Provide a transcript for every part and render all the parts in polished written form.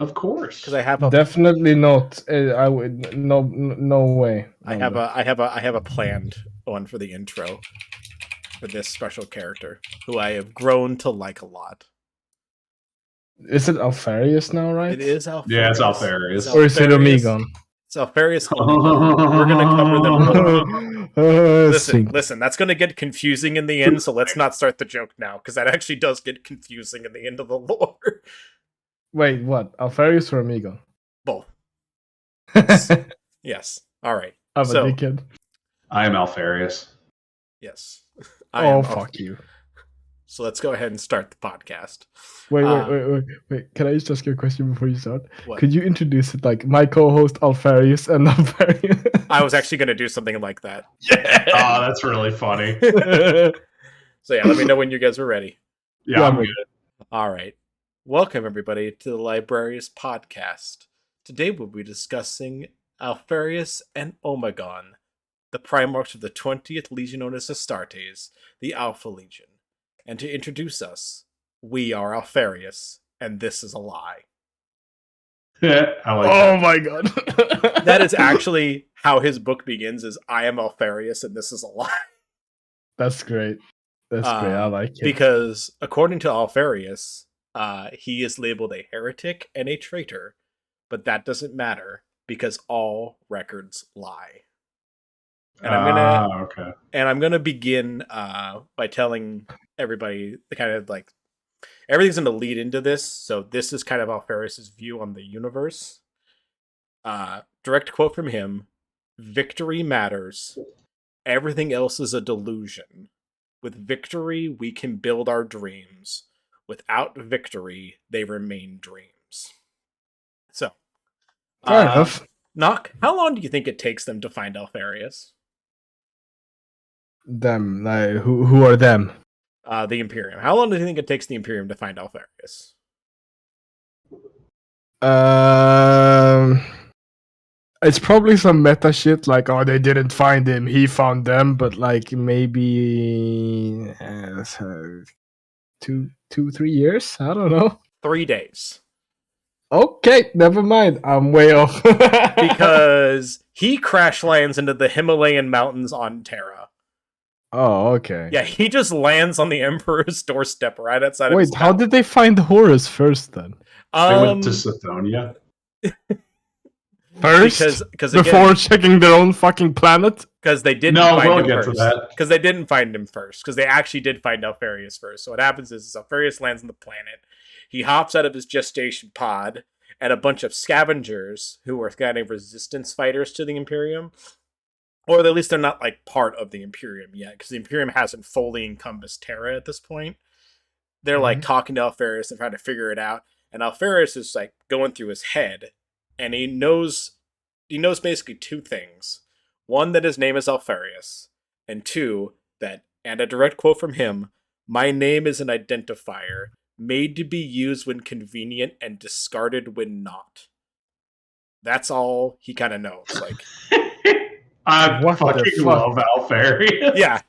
Of course. Because I have a Definitely not. I would no way. I have a planned one for the intro for this special character who I have grown to like a lot. Is it Alpharius now, right? It is Alpharius. Yeah, it's Alpharius. Or is it Omegon? It's Alpharius Omegon. We're gonna cover them both. Listen, that's gonna get confusing in the end, so let's not start the joke now, because that actually does get confusing in the end of the lore. Wait, what? Alpharius or Omegon? Both. Yes. All right. I'm a dickhead. I am Alpharius. Yes. Fuck you. So let's go ahead and start the podcast. Wait. Can I just get a question before you start? What? Could you introduce it like my co-host Alpharius and Alpharius? I was actually going to do something like that. Yeah. Oh, that's really funny. So yeah, let me know when you guys are ready. Yeah, I'm good. All right. Welcome, everybody, to the Librarius podcast. Today we'll be discussing Alpharius and Omegon, the Primarchs of the 20th Legion known as Astartes, the Alpha Legion. And to introduce us, we are Alpharius, and this is a lie. I like that. My god. That is actually how his book begins, is I am Alpharius, and this is a lie. That's great. That's great. I like it. Because according to Alpharius, he is labeled a heretic and a traitor, but that doesn't matter because all records lie. And I'm gonna begin by telling everybody the kind of like everything's gonna lead into this. So this is kind of Alpharius's view on the universe. Direct quote from him: "Victory matters. Everything else is a delusion. With victory, we can build our dreams. Without victory, they remain dreams." So, fair enough. Knock, how long do you think it takes them to find Alpharius? Them, like who are them? The Imperium. How long do you think it takes the Imperium to find Alpharius? It's probably some meta shit like, oh, they didn't find him, he found them, but like maybe 3 years? I don't know. 3 days. Okay, never mind. I'm way off. Because he crash lands into the Himalayan mountains on Terra. Oh, okay. Yeah, he just lands on the Emperor's doorstep right outside of his how town. did they find Horus first then? They went to Sithonia. First? Because before checking their own fucking planet? Because they didn't find him first. Because they didn't find him first. Because they actually did find Alpharius first. So what happens is Alpharius lands on the planet. He hops out of his gestation pod, and a bunch of scavengers who are kind of resistance fighters to the Imperium, or at least they're not like part of the Imperium yet, because the Imperium hasn't fully encompassed Terra at this point. They're like talking to Alpharius and trying to figure it out, and Alpharius is like going through his head, and he knows basically two things: one, that his name is Alpharius, and two, that, and a direct quote from him, "My name is an identifier, made to be used when convenient and discarded when not." That's all he kind of knows. Like, I fucking love Alpharius. Yeah,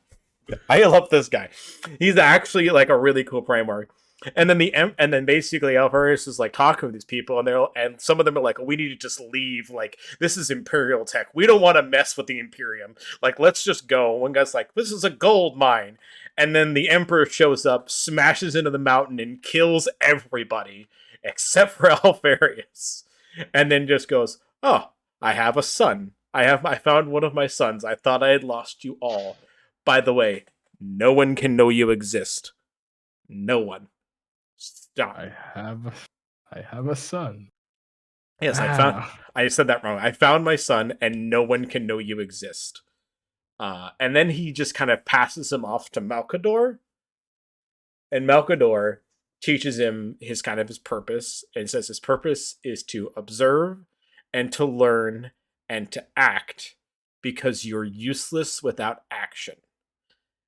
I love this guy. He's actually like a really cool Primarch. And then basically Alpharius is like talking with these people, and some of them are like, "We need to just leave. Like, this is Imperial tech. We don't want to mess with the Imperium. Like, let's just go." One guy's like, "This is a gold mine." And then the Emperor shows up, smashes into the mountain, and kills everybody except for Alpharius. And then just goes, "Oh, I have a son. I found one of my sons. I thought I had lost you all. By the way, no one can know you exist. No one. Stop." I have a son. Yes, I said that wrong. "I found my son, and no one can know you exist." And then he just kind of passes him off to Malcador, and Malcador teaches him his purpose, and says his purpose is to observe and to learn and to act, because you're useless without action.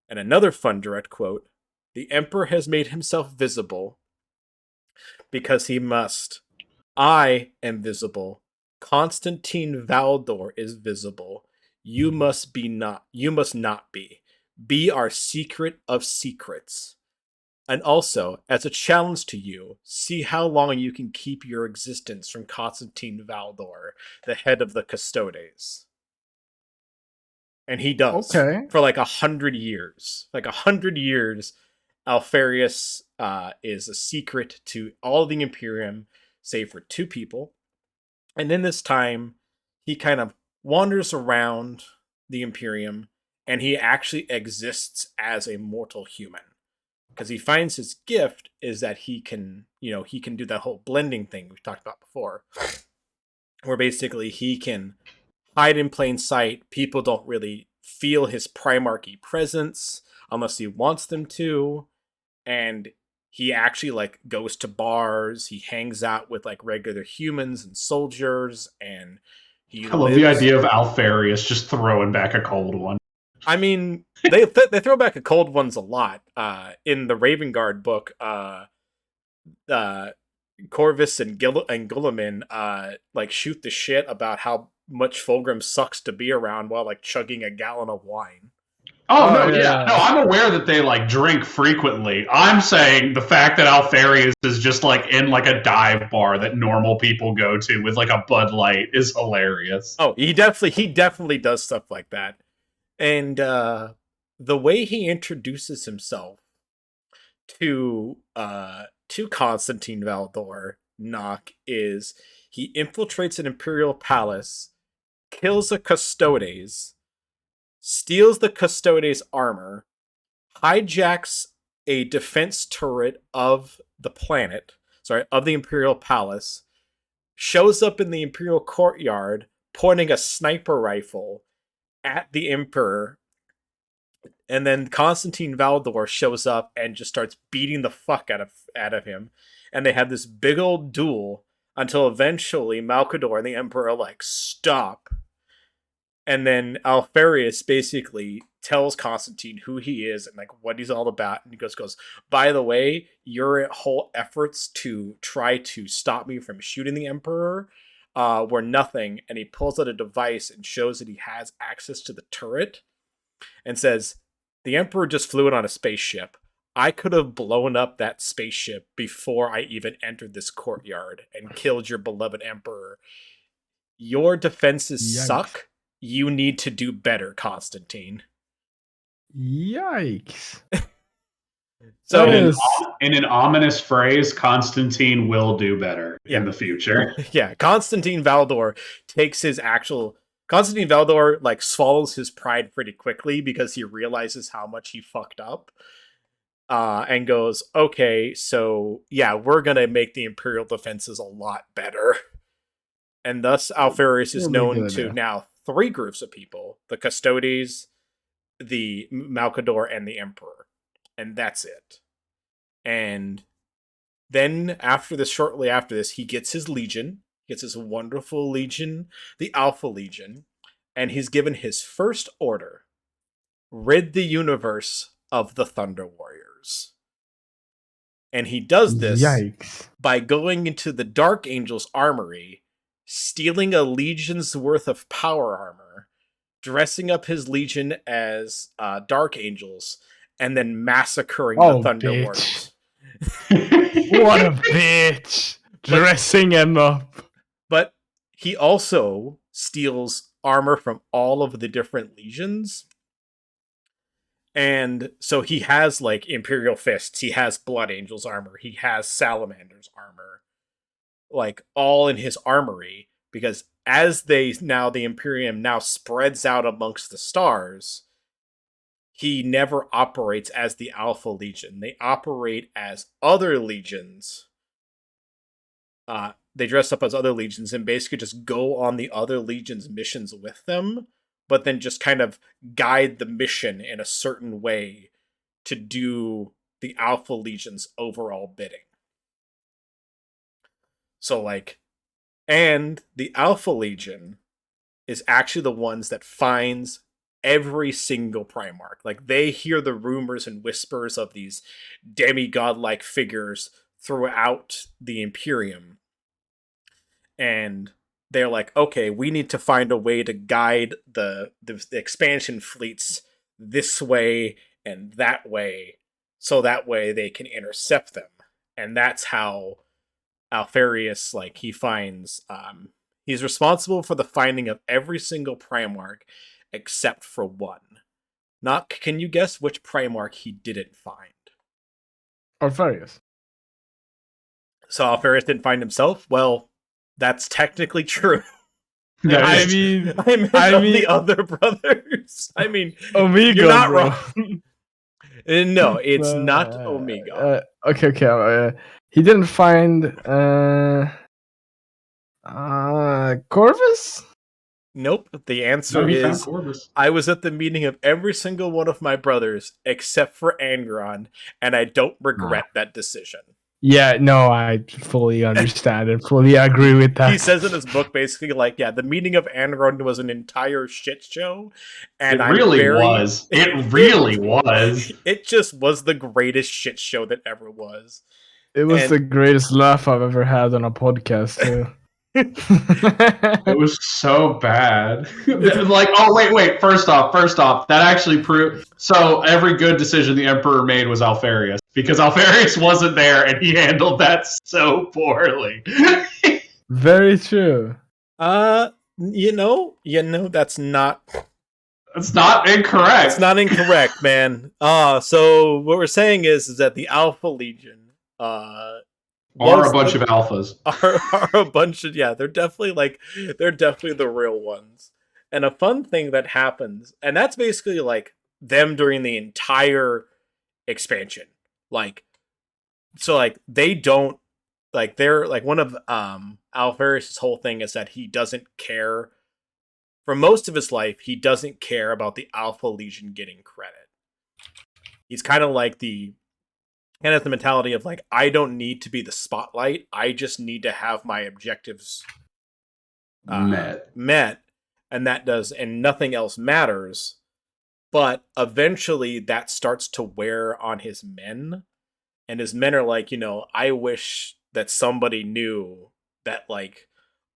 And another fun direct quote: "The Emperor has made himself visible because he must. I am visible. Constantine Valdor is visible. You must not be. Be our secret of secrets. And also, as a challenge to you, see how long you can keep your existence from Constantine Valdor, the head of the Custodes. And he does. Okay. For like 100 years. Like 100 years, Alpharius is a secret to all the Imperium, save for 2 people. And in this time, he kind of wanders around the Imperium, and he actually exists as a mortal human. Because he finds his gift is that he can do that whole blending thing we've talked about before. Where basically he can hide in plain sight. People don't really feel his Primarchy presence unless he wants them to. And he actually like goes to bars. He hangs out with like regular humans and soldiers, and I love the idea of Alpharius just throwing back a cold one. I mean, they throw back a cold ones a lot. In the Raven Guard book, Corvus and Guilliman like shoot the shit about how much Fulgrim sucks to be around while like chugging a gallon of wine. Oh, no, yeah. No, I'm aware that they, like, drink frequently. I'm saying the fact that Alpharius is just, like, in, like, a dive bar that normal people go to with, like, a Bud Light is hilarious. Oh, he definitely does stuff like that. And the way he introduces himself to Constantine Valdor, Nock, is he infiltrates an Imperial palace, kills a Custodes, steals the Custodes' armor, hijacks a defense turret of the Imperial Palace, shows up in the Imperial courtyard, pointing a sniper rifle at the Emperor, and then Constantine Valdor shows up and just starts beating the fuck out of him, and they have this big old duel until eventually Malcador and the Emperor are like, stop. And then Alpharius basically tells Constantine who he is and like what he's all about. And he goes, by the way, your whole efforts to try to stop me from shooting the Emperor were nothing. And he pulls out a device and shows that he has access to the turret and says, the Emperor just flew in on a spaceship. I could have blown up that spaceship before I even entered this courtyard and killed your beloved Emperor. Your defenses suck. You need to do better, Constantine. Yikes. So in an ominous phrase, Constantine will do better in the future. Yeah, Constantine Valdor like swallows his pride pretty quickly because he realizes how much he fucked up. And goes, okay, so yeah, we're gonna make the Imperial defenses a lot better. And thus Alpharius is known to now 3 groups of people: the Custodes, the Malcador, and the Emperor. And that's it. And then shortly after this, he gets his legion. He gets his wonderful legion, the Alpha Legion. And he's given his first order: rid the universe of the Thunder Warriors. And he does this by going into the Dark Angel's armory, stealing a legion's worth of power armor, dressing up his legion as Dark Angels, and then massacring the Thunder Warriors. What a bitch! Dressing him up. But he also steals armor from all of the different legions. And so he has like Imperial Fists, he has Blood Angels armor, he has Salamander's armor, like all in his armory, because as the Imperium now spreads out amongst the stars, he never operates as the Alpha Legion. They operate as other legions. They dress up as other legions and basically just go on the other legions' missions with them, but then just kind of guide the mission in a certain way to do the Alpha Legion's overall bidding. So like, and the Alpha Legion is actually the ones that finds every single Primarch. Like, they hear the rumors and whispers of these demigod-like figures throughout the Imperium. And they're like, okay, we need to find a way to guide the expansion fleets this way and that way so that way they can intercept them. And that's how Alpharius, like, he finds, he's responsible for the finding of every single Primarch except for one. Can you guess which Primarch he didn't find? Alpharius. So Alpharius didn't find himself? Well, that's technically true. I mean, the other brothers. I mean, Omega, you're not bro. wrong. No, it's not Omega. Okay. He didn't find Corvus? Nope. The answer is I was at the meeting of every single one of my brothers except for Angron, and I don't regret that decision. Yeah, no, I fully understand and fully agree with that. He says in his book basically like, yeah, the meeting of Angron was an entire shit show. And it really was. It really was. It just was the greatest shit show that ever was. It was the greatest laugh I've ever had on a podcast, too. It was so bad. Like, oh wait. First off, that actually proved. So every good decision the Emperor made was Alpharius, because Alpharius wasn't there and he handled that so poorly. Very true. You know, that's not. It's not incorrect. It's not incorrect, man. So what we're saying is that the Alpha Legion, are a bunch of alphas. Are a bunch of they're definitely the real ones. And a fun thing that happens, and that's basically like them during the entire expansion. Like, so like they don't like they're like one of Alpharius' whole thing is that he doesn't care for most of his life. He doesn't care about the Alpha Legion getting credit. He's kind of like the mentality of like, I don't need to be the spotlight. I just need to have my objectives met, and nothing else matters. But eventually that starts to wear on his men, and his men are like, I wish that somebody knew that like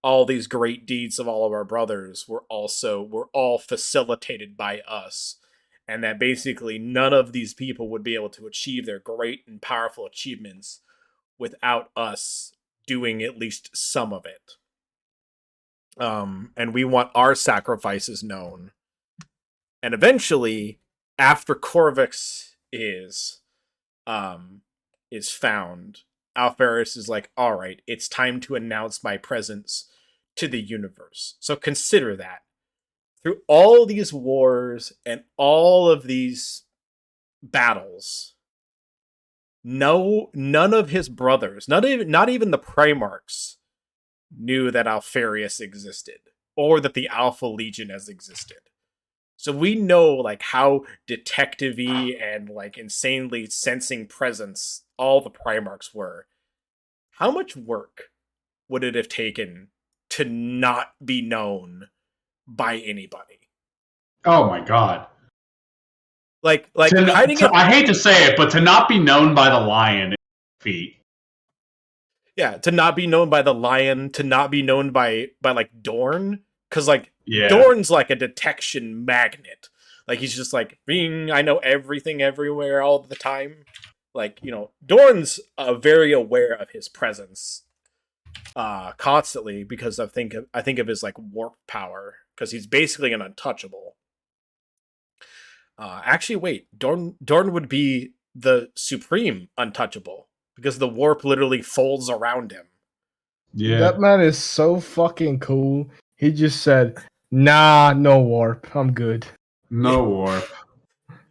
all these great deeds of all of our brothers were all facilitated by us. And that basically none of these people would be able to achieve their great and powerful achievements without us doing at least some of it. And we want our sacrifices known. And eventually, after Corvix is found, Alpharius is like, all right, it's time to announce my presence to the universe. So consider that. Through all these wars and all of these battles, none of his brothers, not even the Primarchs, knew that Alpharius existed, or that the Alpha Legion has existed. So we know like how detective-y and like insanely sensing presence all the Primarchs were. How much work would it have taken to not be known by anybody? Oh my god. Like hiding it. I hate to say it, but to not be known by the Lion is feat. Yeah, to not be known by the Lion, to not be known by like Dorn, because like Dorn's like a detection magnet. Like he's just like, I know everything everywhere all the time. Like, Dorn's very aware of his presence constantly, because I think of his like warp power, because he's basically an untouchable. Actually, wait, Dorn would be the supreme untouchable, because the warp literally folds around him. Yeah, that man is so fucking cool. He just said, "Nah, no warp. I'm good. No warp.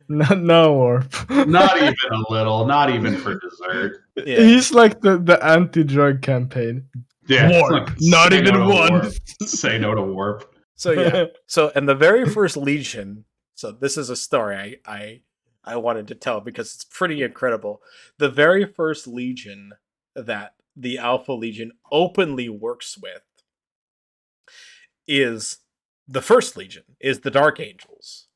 No warp. Not even a little. Not even for dessert." Yeah. He's like the anti-drug campaign. Yeah, warp. Like, not even one. Warp. Say no to warp. So yeah. And the very first Legion. So this is a story I wanted to tell because it's pretty incredible. The very first Legion that the Alpha Legion openly works with is the first Legion, is the Dark Angels.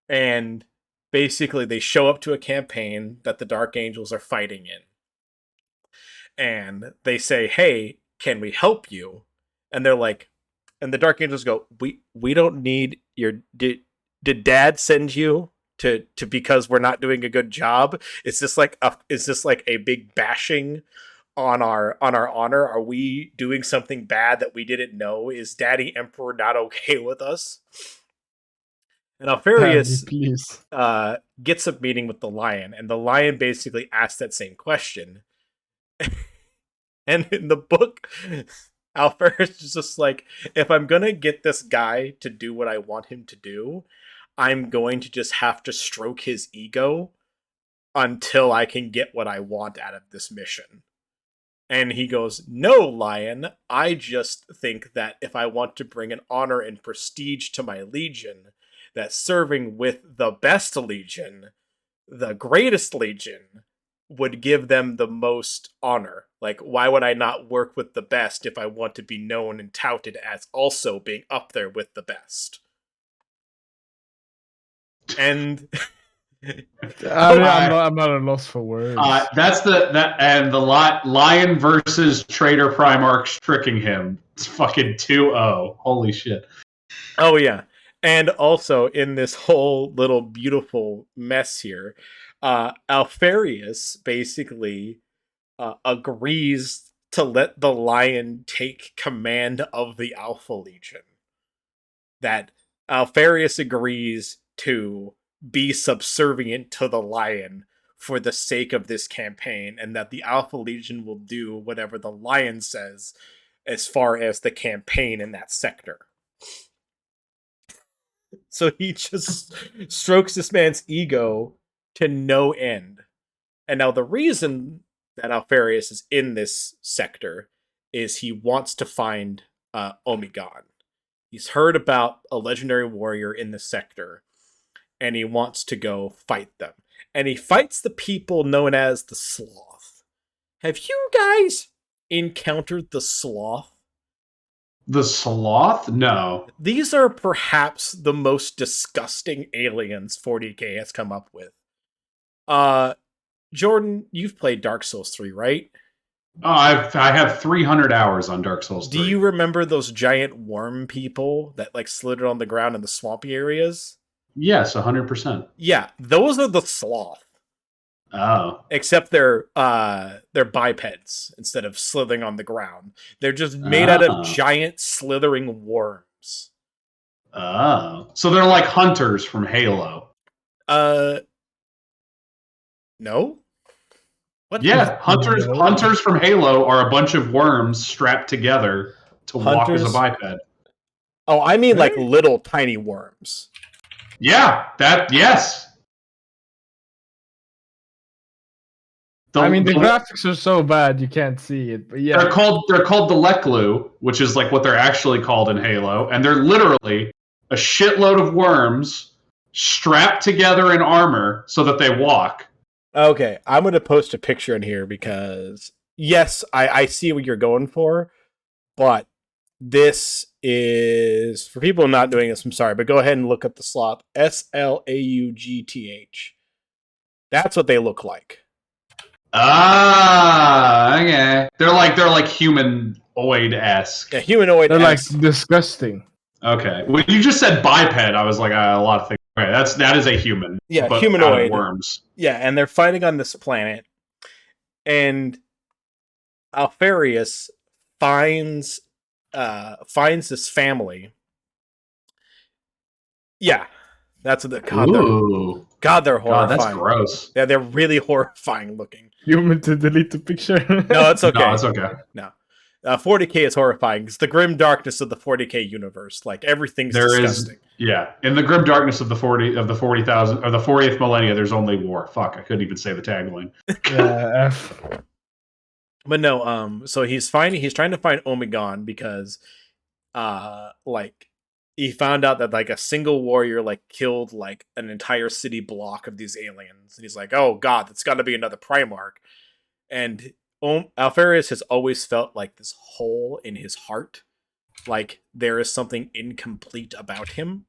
And basically they show up to a campaign that the Dark Angels are fighting in. And they say, "Hey, can we help you?" And they're like, and the Dark Angels go, we don't need your, did Dad send you? to because we're not doing a good job? Is this like a big bashing on our honor? Are we doing something bad that we didn't know? Is Daddy Emperor not okay with us? And Alpharius gets a meeting with the lion, and the lion basically asks that same question. And in the book, Alpharius is just like, if I'm gonna get this guy to do what I want him to do, I'm going to just have to stroke his ego until I can get what I want out of this mission. And he goes, no, lion, I just think that if I want to bring an honor and prestige to my legion, that serving with the best legion, the greatest legion, would give them the most honor. Like, why would I not work with the best if I want to be known and touted as also being up there with the best? And I'm not at a loss for words. That's the Lion versus Traitor Primarch tricking him. It's fucking 2-0. Holy shit. Oh yeah. And also in this whole little beautiful mess here, Alpharius basically agrees to let the lion take command of the Alpha Legion. That Alpharius agrees to be subservient to the lion for the sake of this campaign, and that the Alpha Legion will do whatever the lion says as far as the campaign in that sector. So he just strokes this man's ego to no end. And now the reason that Alpharius is in this sector is he wants to find Omegon. He's heard about a legendary warrior in the sector, and he wants to go fight them. And he fights the people known as the Sloth. Have you guys encountered the Sloth? The Sloth? No. These are perhaps the most disgusting aliens 40k has come up with. Jordan, you've played Dark Souls 3, right? Oh, I have 300 hours on Dark Souls 3. Do you remember those giant worm people that like slithered on the ground in the swampy areas? Yes, 100%. Yeah, those are the Sloth. Oh. Except they're bipeds instead of slithering on the ground. They're just made out of giant slithering worms. Oh. So they're like hunters from Halo. No? What? Yeah, hunters from Halo are a bunch of worms strapped together to walk as a biped. Oh, I mean like little tiny worms. Yeah, yes. The graphics are so bad you can't see it, but yeah. They're called the Leklu, which is like what they're actually called in Halo, and they're literally a shitload of worms strapped together in armor so that they walk. Okay, I'm going to post a picture in here because, yes, I see what you're going for, but this is, for people not doing this, I'm sorry, but go ahead and look up the Sloth. Slaugth. That's what they look like. Ah, okay. They're like humanoid-esque. Yeah, humanoid-esque. They're like disgusting. Okay. When you just said biped, I was like, a lot of things. Okay, that is a human. Yeah, but humanoid. Out of worms. Yeah, and they're fighting on this planet, and Alpharius finds this family. Yeah, that's what they're horrifying. That's gross. Yeah, they're really horrifying looking. You want me to delete the picture? No, it's okay. No, it's okay. No. 40k is horrifying. It's the grim darkness of the 40k universe. Like everything's disgusting. In the grim darkness of the 40,000 or the 40th millennia, there's only war. Fuck, I couldn't even say the tagline. Yeah. But no, so he's trying to find Omegon because he found out that like a single warrior like killed like an entire city block of these aliens, and he's like, oh god, that's got to be another Primarch. And Alpharius has always felt like this hole in his heart, like there is something incomplete about him,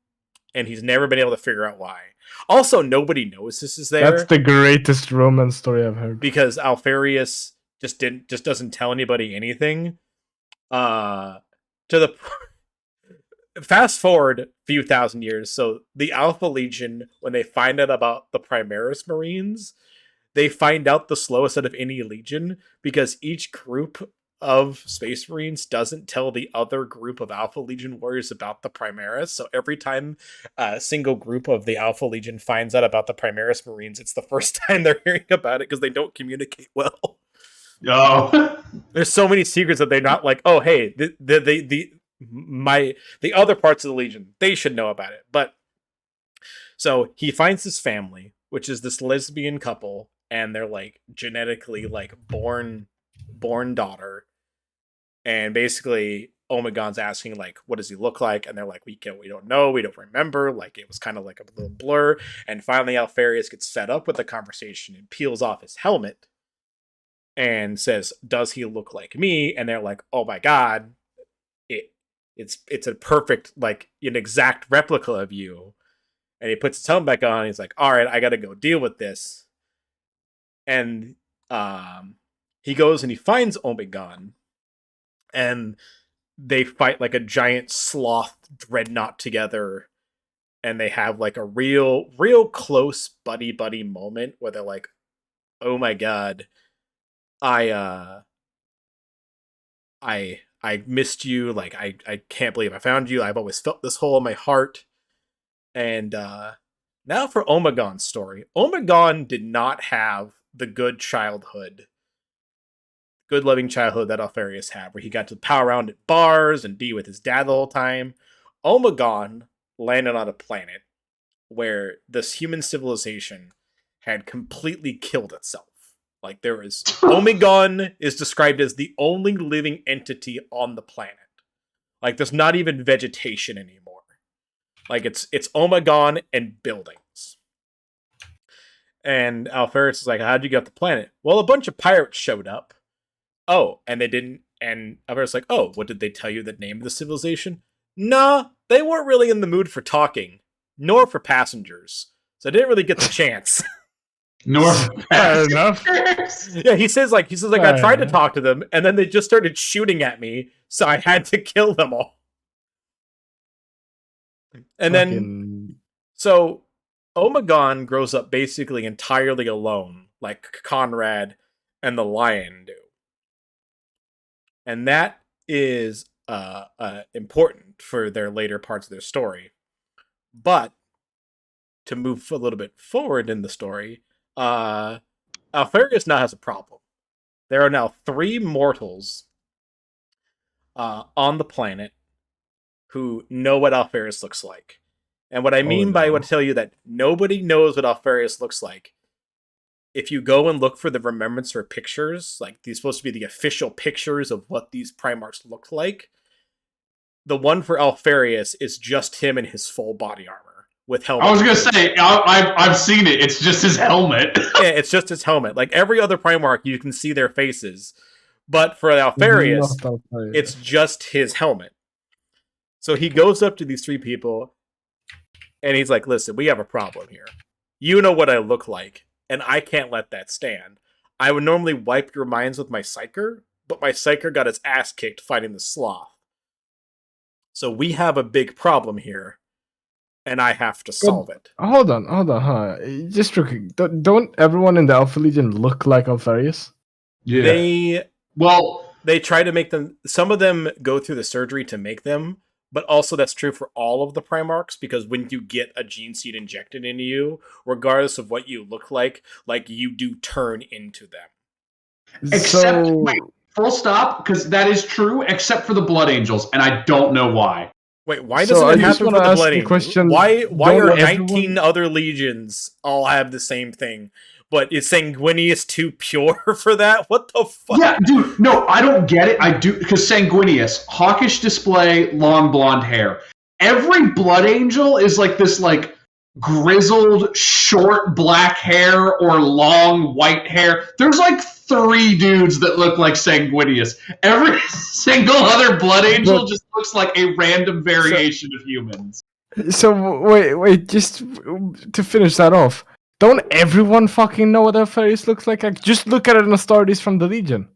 and he's never been able to figure out why. Also, nobody knows this is there. That's the greatest romance story I've heard. Because Alpharius just doesn't tell anybody anything. To fast forward a few thousand years. So the Alpha Legion, when they find out about the Primaris Marines, they find out the slowest out of any legion because each group of Space Marines doesn't tell the other group of Alpha Legion warriors about the Primaris. So every time a single group of the Alpha Legion finds out about the Primaris Marines, it's the first time they're hearing about it because they don't communicate well. Oh, There's so many secrets that they're not like, oh, hey, the other parts of the Legion, they should know about it. But so he finds his family, which is this lesbian couple, and they're like genetically like born daughter. And basically Omegon's asking like, what does he look like? And they're like, we don't know, we don't remember. Like it was kind of like a little blur. And finally Alpharius gets fed up with the conversation and peels off his helmet and says, does he look like me? And they're like, oh my god, it's a perfect, like an exact replica of you. And he puts his helmet back on. And he's like, all right, I gotta go deal with this. And he goes and he finds Omegon, and they fight like a giant sloth dreadnought together, and they have like a real close buddy moment where they're like, oh my god, I missed you. Like I can't believe I found you. I've always felt this hole in my heart. And now for Omegon's story. Omegon did not have the good loving childhood that Alpharius had, where he got to power around at bars and be with his dad the whole time. Omegon landed on a planet where this human civilization had completely killed itself. Like there is Omegon is described as the only living entity on the planet. Like there's not even vegetation anymore. Like it's Omegon and buildings. And Alpharius is like, how'd you get off the planet? Well, a bunch of pirates showed up. Oh, and they didn't. And Alpharius is like, oh, what did they tell you the name of the civilization? Nah, they weren't really in the mood for talking, nor for passengers. So I didn't really get the chance. nor Fair enough. Yeah, he says I tried to talk to them, and then they just started shooting at me, so I had to kill them all. And then, so Omegon grows up basically entirely alone, like Conrad and the Lion do. And that is important for their later parts of their story. But to move a little bit forward in the story, Alpharius now has a problem. There are now 3 mortals on the planet who know what Alpharius looks like. And what I mean by what I tell you that nobody knows what Alpharius looks like. If you go and look for the Remembrancer pictures, like these supposed to be the official pictures of what these Primarchs looked like, the one for Alpharius is just him in his full body armor with helmet. I was gonna say I've seen it. It's just his helmet. Yeah, it's just his helmet. Like every other Primarch, you can see their faces, but for Alpharius, it's just his helmet. So he goes up to these 3 people, and he's like, listen, we have a problem here. You know what I look like, and I can't let that stand. I would normally wipe your minds with my Psyker, but my Psyker got its ass kicked fighting the Sloth. So we have a big problem here, and I have to solve it. Hold on, huh? Just don't everyone in the Alpha Legion look like Alpharius? Yeah. They try to make them, some of them go through the surgery to make them, but also that's true for all of the Primarchs, because when you get a gene seed injected into you, regardless of what you look like you do turn into them. Wait, full stop, because that is true, except for the Blood Angels, and I don't know why. Wait, why doesn't it happen for the Blood Angels? Why are 19 other legions all have the same thing? But is Sanguinius too pure for that? What the fuck? Yeah, dude, no, I don't get it. I do, because Sanguinius, hawkish display, long blonde hair. Every Blood Angel is like this, like, grizzled, short black hair or long white hair. There's like 3 dudes that look like Sanguinius. Every single other Blood Angel just looks like a random variation of humans. So, wait, just to finish that off. Don't everyone fucking know what Alpharius looks like? Just look at an Astartes from the Legion.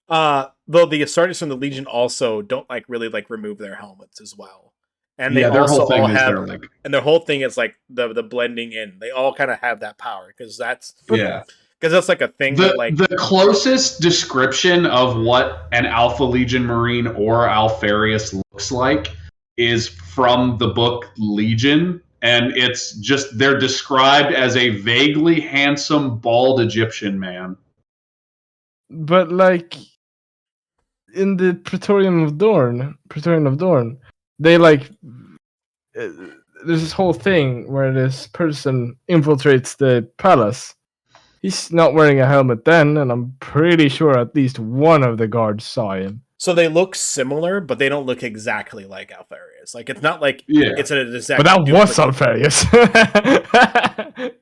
Though the Astartes from the Legion also don't really remove their helmets as well. And they their also whole thing all is have, they're like, and their whole thing is like the blending in. They all kind of have that power because that's like a thing that like the closest description of what an Alpha Legion Marine or Alpharius looks like is from the book Legion, and it's just they're described as a vaguely handsome bald Egyptian man. But like in the Praetorian of Dorn, they like there's this whole thing where this person infiltrates the palace. He's not wearing a helmet then, and I'm pretty sure at least one of the guards saw him. So they look similar, but they don't look exactly like Alpharius. Like it's not like it's an exact. But that was Alpharius.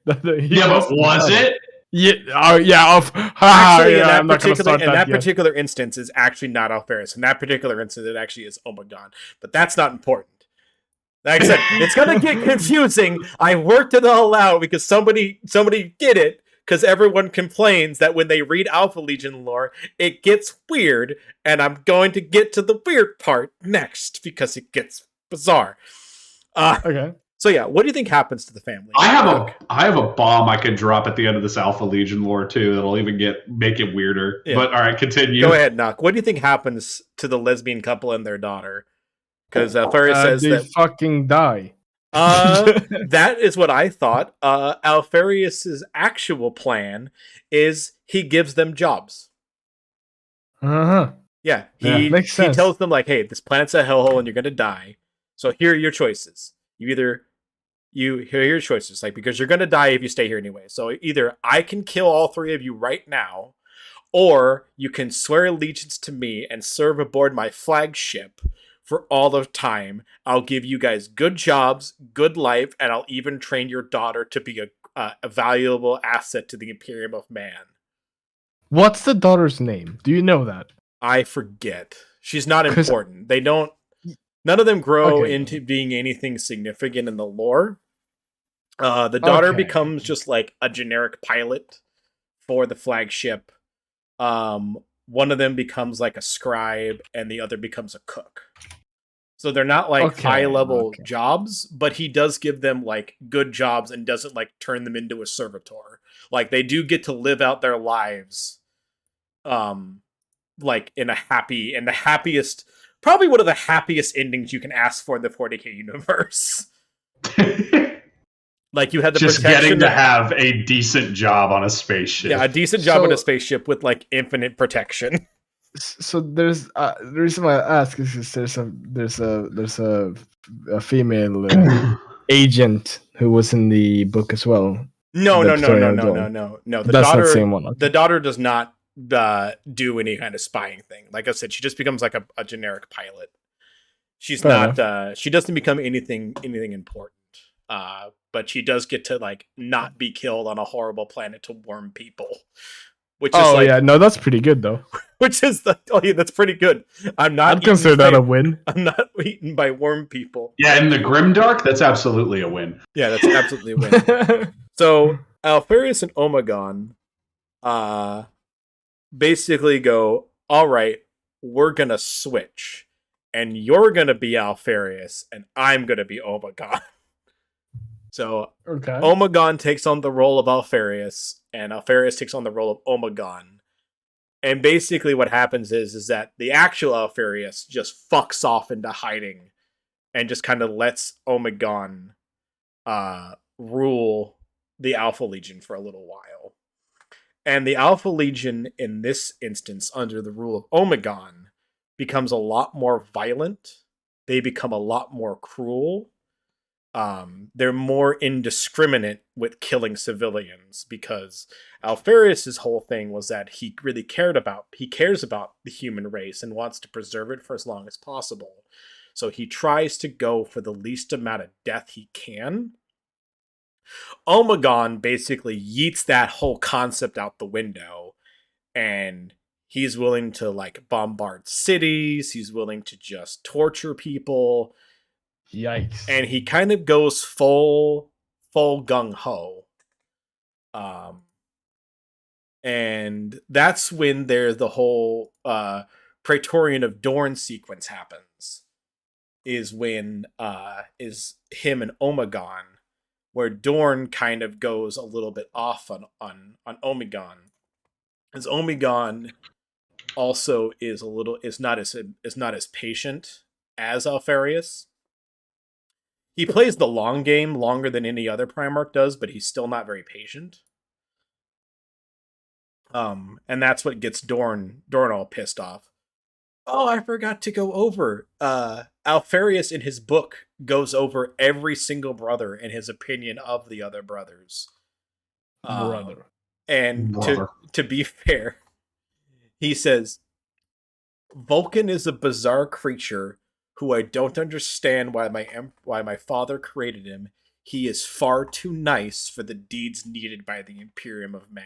But was it? Yeah. Oh, yeah. Actually, in that particular instance, is actually not Alpharius. In that particular instance, it actually is Omegon. But that's not important. Like I said, it's gonna get confusing. I worked it all out because somebody did it. Because everyone complains that when they read Alpha Legion lore, it gets weird, and I'm going to get to the weird part next because it gets bizarre. Okay. So yeah, what do you think happens to the family? I have a bomb I could drop at the end of this Alpha Legion lore too. That'll even make it weirder. Yeah. But all right, continue. Go ahead, Nock. What do you think happens to the lesbian couple and their daughter? Because Alpharius says they fucking die. That is what I thought. Alpharius's actual plan is he gives them jobs. Yeah, he tells them like, "Hey, this planet's a hellhole and you're gonna die. So here are your choices. Here are your choices. Like because you're gonna die if you stay here anyway. So either I can kill all three of you right now, or you can swear allegiance to me and serve aboard my flagship." For all of time, I'll give you guys good jobs, good life, and I'll even train your daughter to be a valuable asset to the Imperium of Man. What's the daughter's name? Do you know that? I forget. She's not important. They don't. None of them grow into being anything significant in the lore. The daughter becomes just like a generic pilot for the flagship. One of them becomes like a scribe, and the other becomes a cook. So they're not like high-level jobs, but he does give them like good jobs and doesn't like turn them into a servitor. Like they do get to live out their lives, like in the happiest, probably one of the happiest endings you can ask for in the 40K universe. Like you had the just getting to have a decent job on a spaceship. Yeah, a decent job on a spaceship with like infinite protection. So there's the reason why I ask is there's a female agent who was in the book as well. No. The That's daughter, not the same one. Okay. The daughter does not do any kind of spying thing. Like I said, she just becomes like a generic pilot. She's not. She doesn't become anything important. But she does get to like not be killed on a horrible planet to worm people. Which is that's pretty good though. That's pretty good. I'd consider that a win. I'm not eaten by worm people. Yeah, in the Grimdark, that's absolutely a win. Yeah, that's absolutely a win. So Alpharius and Omegon basically go, all right, we're gonna switch. And you're gonna be Alpharius, and I'm gonna be Omegon. So Omegon takes on the role of Alpharius, and Alpharius takes on the role of Omegon. And basically what happens is that the actual Alpharius just fucks off into hiding and just kind of lets Omegon rule the Alpha Legion for a little while. And the Alpha Legion, in this instance, under the rule of Omegon, becomes a lot more violent. They become a lot more cruel. They're more indiscriminate with killing civilians because Alpharius' whole thing was that he cares about the human race and wants to preserve it for as long as possible. So he tries to go for the least amount of death he can. Omegon basically yeets that whole concept out the window, and he's willing to like bombard cities. He's willing to just torture people. Yikes. And he kind of goes full gung-ho. And that's when the whole Praetorian of Dorn sequence happens. is when is him and Omegon, where Dorn kind of goes a little bit off on Omegon, as Omegon also is not as patient as Alpharius. He plays the long game longer than any other Primarch does, but he's still not very patient. And that's what gets Dorn all pissed off. Oh, I forgot to go over. Alpharius in his book goes over every single brother and his opinion of the other brothers. And to be fair, he says, Vulcan is a bizarre creature who I don't understand why my father created him. He is far too nice for the deeds needed by the Imperium of Man.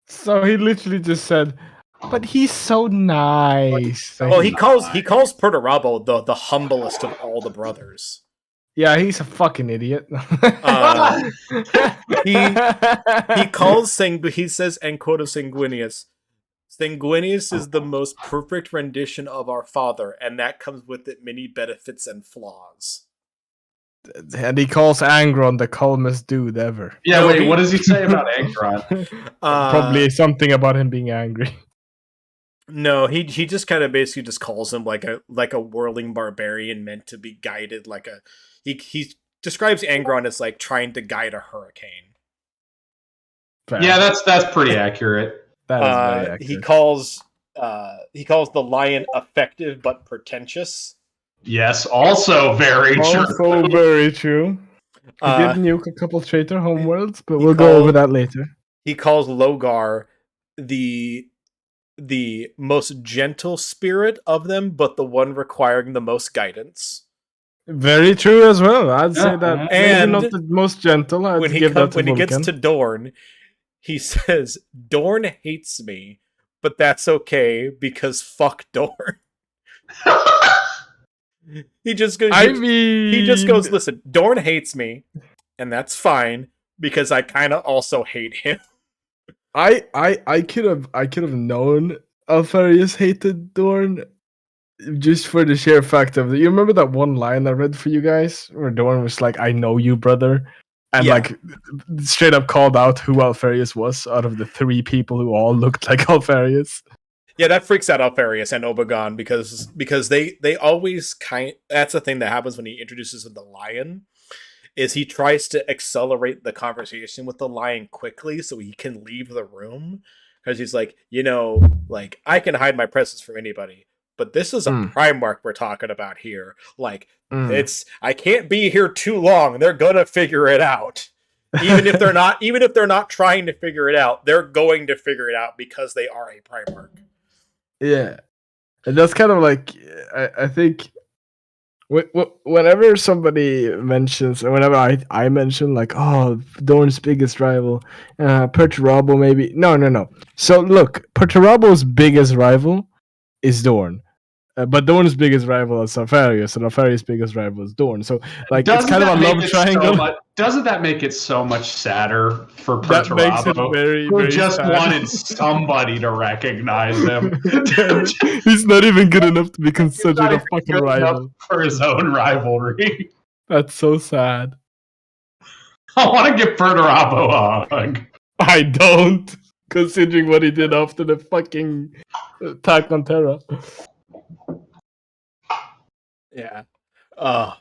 So he literally just said, but he's so nice. Well, he calls Perturabo the humblest of all the brothers. Yeah, he's a fucking idiot. He calls he says, and quote of Sanguinius, Sanguinius is the most perfect rendition of our father, and that comes with it many benefits and flaws. And he calls Angron the calmest dude ever. Yeah, wait, what does he say about Angron? Probably something about him being angry. No, he just kind of basically just calls him like a whirling barbarian meant to be guided he describes Angron as like trying to guide a hurricane. Fair. Yeah, that's pretty accurate. That is very accurate. He calls the lion effective but pretentious. Yes, also very true. Also very true. He did nuke a couple traitor homeworlds, but we'll go over that later. He calls Logar the most gentle spirit of them, but the one requiring the most guidance. Very true as well. I'd say that. And maybe not the most gentle. When he gets to Dorn, he says, Dorn hates me, but that's okay because fuck Dorn. He just goes, listen, Dorn hates me, and that's fine because I kind of also hate him. I could have known Alpharius hated Dorn just for the sheer fact of you remember that one line I read for you guys where Dorn was like, I know you, brother, and like straight up called out who Alpharius was out of the three people who all looked like Alpharius. Yeah, that freaks out Alpharius and Omegon because they always that's the thing that happens when he introduces the lion, is he tries to accelerate the conversation with the lion quickly so he can leave the room, because he's like, like I can hide my presence from anybody, but this is a Primarch we're talking about here. Like I can't be here too long. They're gonna figure it out. Even if they're not trying to figure it out, they're going to figure it out because they are a Primarch. Yeah, and that's kind of like I think whenever somebody mentions, or whenever I mention like, oh, Dorn's biggest rival, Perturabo maybe. No. So look, Perturabo's biggest rival is Dorn. But Dorn's biggest rival is Alpharius, and Alpharius' biggest rival is Dorn. So, like, it's kind of a love triangle. Doesn't that make it so much sadder for Perturabo, who just sad. wanted somebody to recognize him? He's not even good enough to be considered a fucking rival for his own rivalry. That's so sad. I want to give Perturabo a hug. I don't, considering what he did after the fucking attack on Terra. Yeah. Oh,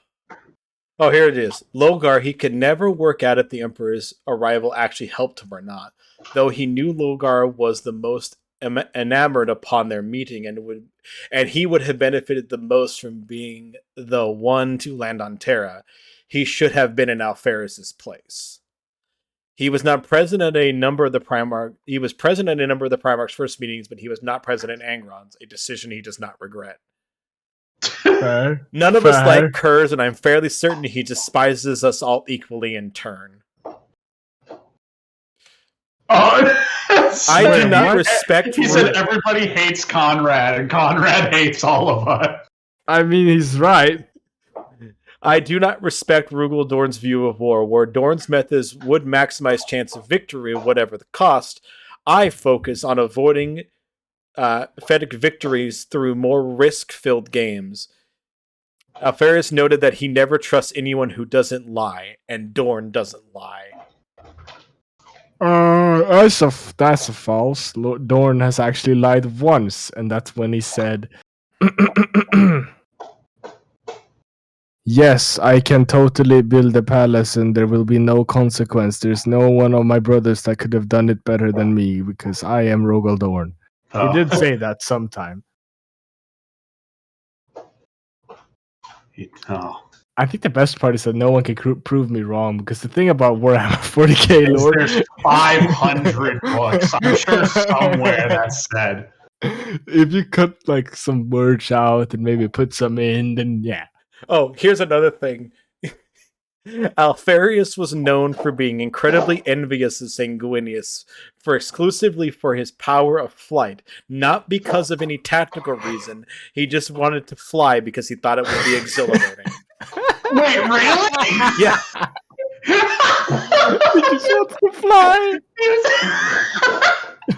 here it is. Logar, he could never work out if the Emperor's arrival actually helped him or not, though he knew Logar was the most enamored upon their meeting and he would have benefited the most from being the one to land on Terra. He should have been in Alpharius' place. He was not present at a number of the Primarch. He was present at a number of the Primarch's first meetings, but he was not present at Angron's, a decision he does not regret. Fair. None of us like Kurz, and I'm fairly certain he despises us all equally in turn. I do not respect. He said everybody hates Conrad, and Conrad hates all of us. I mean, he's right. I do not respect Rugal Dorn's view of war, where Dorn's methods would maximize chance of victory, whatever the cost. I focus on avoiding fed victories through more risk-filled games. Alpharius noted that he never trusts anyone who doesn't lie, and Dorn doesn't lie. That's a false. Dorn has actually lied once, and that's when he said, "Yes, I can totally build a palace, and there will be no consequence. There's no one of my brothers that could have done it better than me, because I am Rogel Dorn." He did say that sometime. I think the best part is that no one can prove me wrong, because the thing about Warhammer 40k lore, there's 500 books. I'm sure somewhere that's said. If you cut like some words out and maybe put some in, then yeah. Oh, here's another thing. Alpharius was known for being incredibly envious of Sanguinius exclusively for his power of flight, not because of any tactical reason. He just wanted to fly because he thought it would be exhilarating. Wait, really? Yeah. He just wants to fly.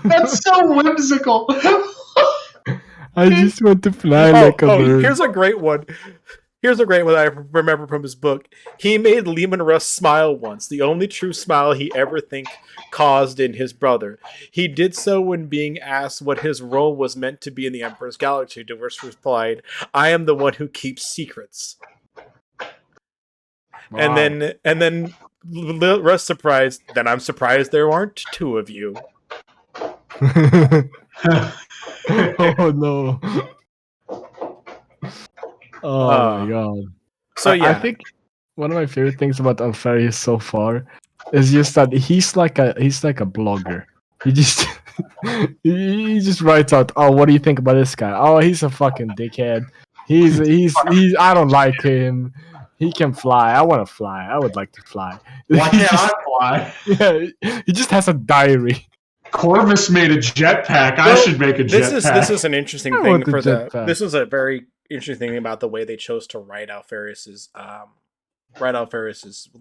That's so whimsical. I just want to fly like a bird. Here's a great one. Here's a great one I remember from his book. He made Leman Russ smile once, the only true smile he ever caused in his brother. He did so when being asked what his role was meant to be in the Emperor's Galaxy. Duvers replied, "I am the one who keeps secrets." Wow. And then Russ surprised, "Then I'm surprised there aren't two of you." Oh no. Oh my god. So yeah, I think one of my favorite things about Alpharius so far is just that he's like a blogger. He just he just writes out, "Oh, what do you think about this guy? Oh, he's a fucking dickhead. He's I don't like him. He can fly. I want to fly. I would like to fly." Why can't I fly? Yeah, he just has a diary. Corvus made a jetpack. I should make a jetpack. This is an interesting thing for this is a very interesting thing about the way they chose to write Alpharius's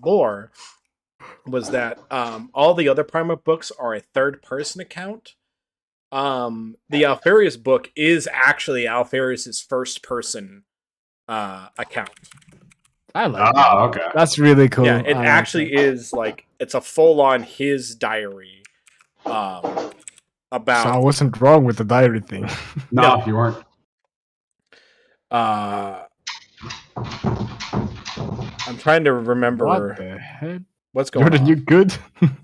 lore, was that all the other Primer books are a third-person account. The Alpharius book is actually Alpharius's first-person account. I like that. Okay. That's really cool. Yeah, it actually is like it's a full-on his diary. About. So I wasn't wrong with the diary thing. No, you weren't. I'm trying to remember. What the heck? What's going Jordan, on? you good?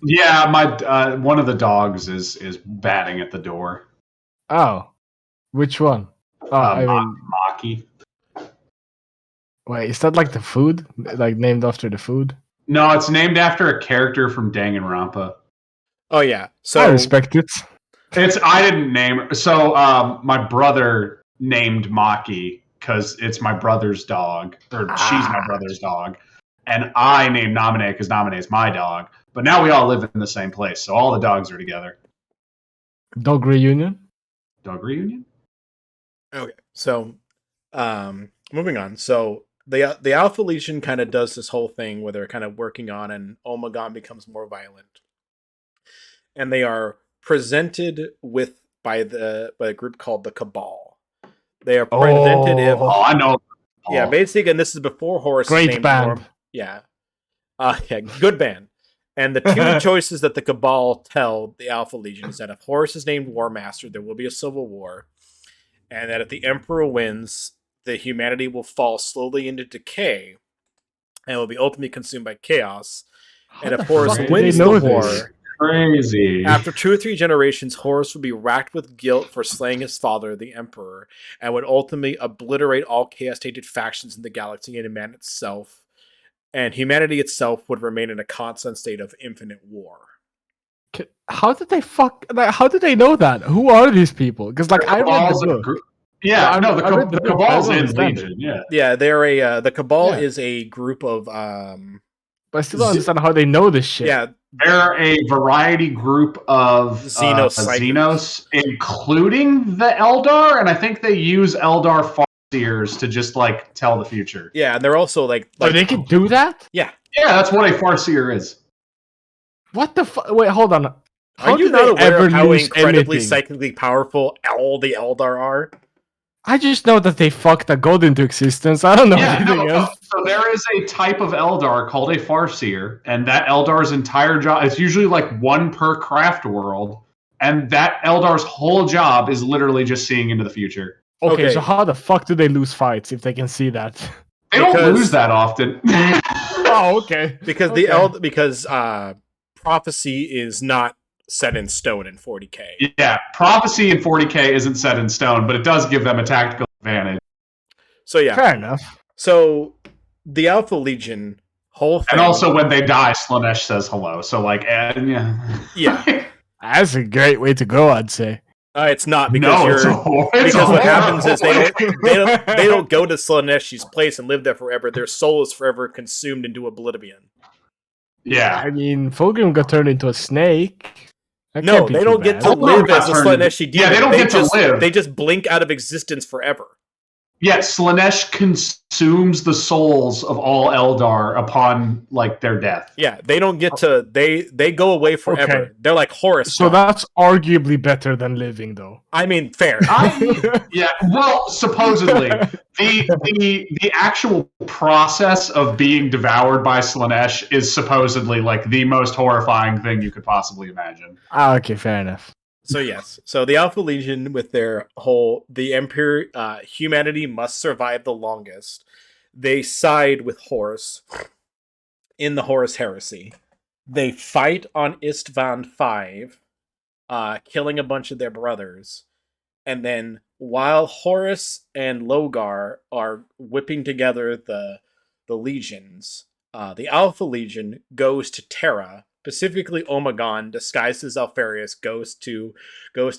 Yeah, my one of the dogs is batting at the door. Oh, which one? Oh, I mean, Maki. Wait, is that like the food? Like named after the food? No, it's named after a character from Danganronpa. Oh yeah, so I respect it. I didn't name it. So my brother named Maki because it's my brother's dog, or she's my brother's dog, and I named Naminé because Naminé is my dog. But now we all live in the same place, so all the dogs are together. Dog reunion. Dog reunion. Okay, so moving on. So the Alpha Legion kind of does this whole thing where they're kind of working on, and Omegon becomes more violent, and they are presented by a group called the Cabal. They are presented. I know. Yeah, basically, and this is before Horus. Great band. Yeah, good band. And the two choices that the Cabal tell the Alpha Legion is that if Horus is named War Master, there will be a civil war, and that if the Emperor wins, the humanity will fall slowly into decay, and will be ultimately consumed by chaos. And if Horus wins the war, crazy. After 2 or 3 generations, Horus would be racked with guilt for slaying his father, the Emperor, and would ultimately obliterate all chaos-tainted factions in the galaxy and humanity itself. And humanity itself would remain in a constant state of infinite war. How did they how did they know that? Who are these people? Because I read the book. Yeah, no, the Cabal's in Legion. Yeah, they're the Cabal is a group of. But I still don't understand how they know this shit. Yeah, they're a variety group of Xenos, including the Eldar, and I think they use Eldar Farseers to just tell the future. Yeah, and they're also like they can do that. Yeah, that's what a Farseer is. What the fuck? Wait, hold on. Are you not aware of how incredibly psychically powerful all the Eldar are? I just know that they fucked a god into existence. I don't know anything else. So there is a type of Eldar called a Farseer, and that Eldar's entire job, it's usually like one per craft world, and that Eldar's whole job is literally just seeing into the future. Okay, so how the fuck do they lose fights if they can see that? They don't lose that often. Oh, okay. Because prophecy is not set in stone in 40k. Yeah, prophecy in 40k isn't set in stone, but it does give them a tactical advantage. So yeah, fair enough. So the Alpha Legion whole thing, and also when they die, Slaanesh says hello. So like, yeah, that's a great way to go, I'd say. It's not because what happens is they don't go to Slaanesh's place and live there forever. Their soul is forever consumed into oblivion. Yeah, I mean, Fulgrim got turned into a snake. No, they don't get to live as a Slaaneshi demon. Yeah, they don't get to live. They just blink out of existence forever. Yeah, Slaanesh consumes the souls of all Eldar upon like their death. Yeah, they don't get to. They go away forever. Okay. They're like Horus. So that's arguably better than living, though. I mean, fair. Yeah, well, supposedly the actual process of being devoured by Slaanesh is supposedly like the most horrifying thing you could possibly imagine. Okay, fair enough. So yes, so the Alpha Legion with their whole humanity must survive the longest. They side with Horus in the Horus Heresy. They fight on Istvan 5, killing a bunch of their brothers, and then while Horus and Logar are whipping together the legions, the Alpha Legion goes to Terra. Specifically, Omegon, disguised as Alpharius, goes to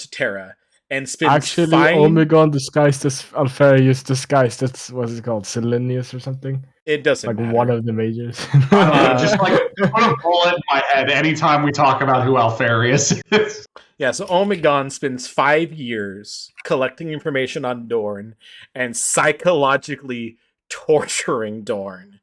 Terra and spends Omegon disguised as Alpharius, disguised as what's it called, Selenius or something. It doesn't like matter. One of the majors. Just like put a bullet in my head anytime we talk about who Alpharius is. Yeah, so Omegon spends 5 years collecting information on Dorn and psychologically torturing Dorn.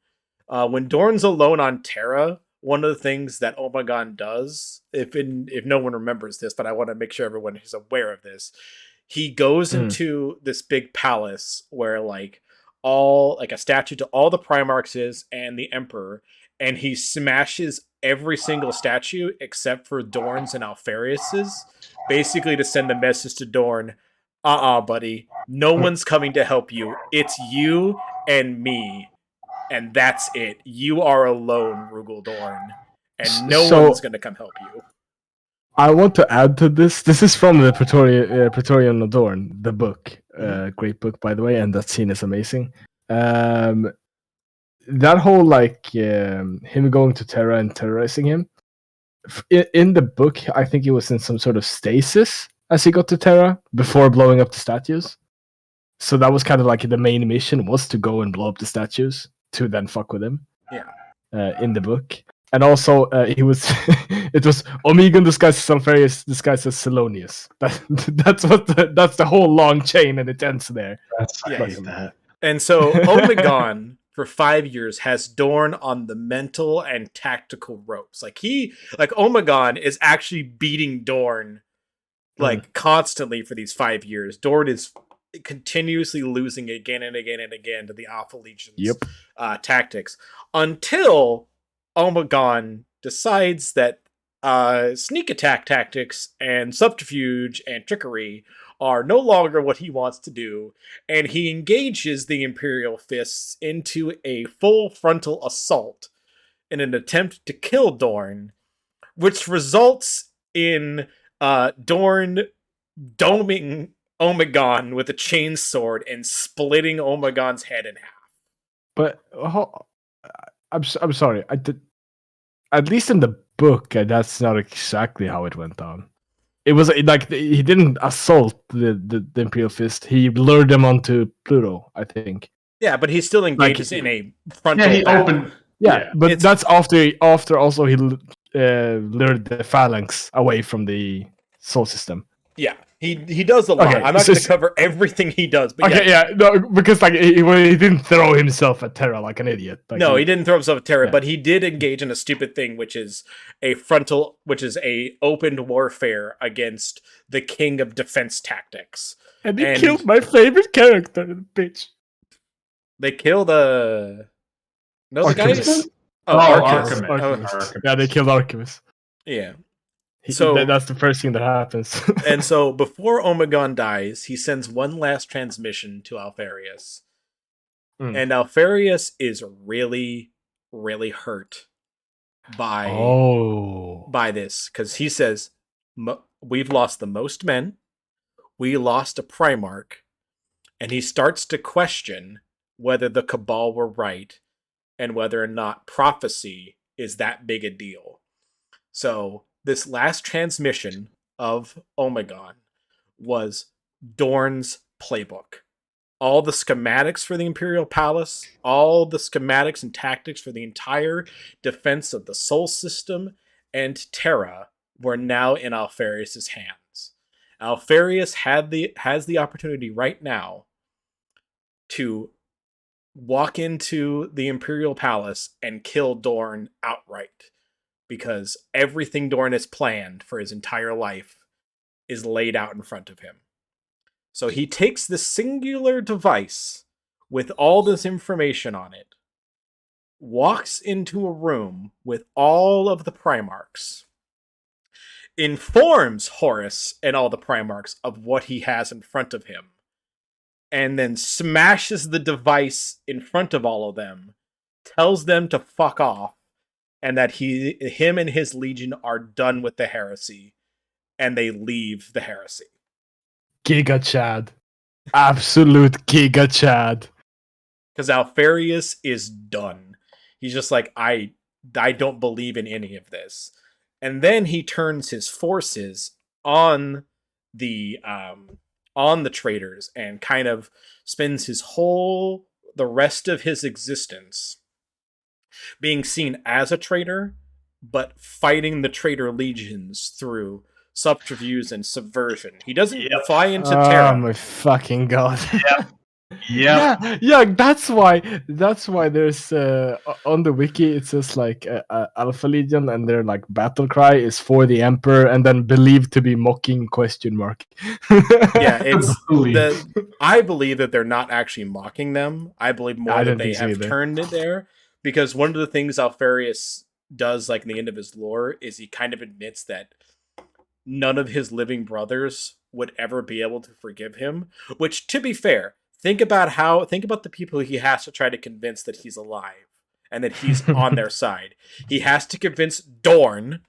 When Dorn's alone on Terra, one of the things that Omegon does, if no one remembers this, but I want to make sure everyone is aware of this, he goes into this big palace where a statue to all the Primarchs is and the Emperor, and he smashes every single statue except for Dorn's and Alpharius's, basically to send the message to Dorn, buddy, no one's coming to help you. It's you and me. And that's it. You are alone, Rugal Dorn. And no one's going to come help you. I want to add to this. This is from the Praetorian Adorn, the book. Great book, by the way, and that scene is amazing. That whole, him going to Terra and terrorizing him. In the book, I think he was in some sort of stasis as he got to Terra before blowing up the statues. So that was kind of like the main mission, was to go and blow up the statues to then fuck with him. Yeah. In the book. And also, it was Omegon disguised as Alpharius, disguised as Selonius. That's the whole long chain, and it ends there. That. And so Omegon, for 5 years, has Dorn on the mental and tactical ropes. Omegon is actually beating Dorn, constantly for these 5 years. Dorn is continuously losing again and again and again to the Alpha Legion's tactics, until Omegon decides that sneak attack tactics and subterfuge and trickery are no longer what he wants to do, and he engages the Imperial Fists into a full frontal assault in an attempt to kill Dorn, which results in Dorn doming Omegon with a chainsword and splitting Omegon's head in half. But I'm sorry. At least in the book, that's not exactly how it went down. It was he didn't assault the Imperial Fist. He lured them onto Pluto, I think. Yeah, but he still engages in a frontal. Yeah, he opened. Yeah, but that's after also he lured the Phalanx away from the Sol system. Yeah. He does a lot. Okay, I'm not going to cover everything he does. But okay, yeah, no, because like he didn't throw himself at Terra like an idiot. Like, no, he didn't throw himself at Terra, but he did engage in a stupid thing, which is a open warfare against the king of defense tactics. And he killed my favorite character, bitch. They killed the Archimus? Archimus. Yeah, they killed Archimus. Yeah. So that's the first thing that happens. And so before Omegon dies, he sends one last transmission to Alpharius. And Alpharius is really, really hurt by this. Because he says, we've lost the most men. We lost a Primarch. And he starts to question whether the Cabal were right and whether or not prophecy is that big a deal. So this last transmission of Omegon was Dorn's playbook. All the schematics for the Imperial Palace, all the schematics and tactics for the entire defense of the Sol System and Terra were now in Alpharius' hands. Alpharius has the opportunity right now to walk into the Imperial Palace and kill Dorn outright. Because everything Dorn has planned for his entire life is laid out in front of him. So he takes this singular device with all this information on it, walks into a room with all of the Primarchs, informs Horus and all the Primarchs of what he has in front of him, and then smashes the device in front of all of them, tells them to fuck off, and that him and his legion are done with the heresy, and they leave the heresy. Giga Chad. Absolute Giga Chad. Because Alpharius is done. He's just like, I don't believe in any of this. And then he turns his forces on the traitors and kind of spends the rest of his existence being seen as a traitor, but fighting the traitor legions through subterfuge and subversion. He doesn't fly into Terra. Oh my fucking god! Yeah. Yeah. That's why there's on the wiki it says like Alpha Legion, and their like battle cry is for the Emperor, and then believed to be mocking ? Yeah, I believe that they're not actually mocking them. I believe more that they have turned it there. Because one of the things Alpharius does, like in the end of his lore, is he kind of admits that none of his living brothers would ever be able to forgive him. Which, to be fair, think about the people he has to try to convince that he's alive and that he's on their side. He has to convince Dorn,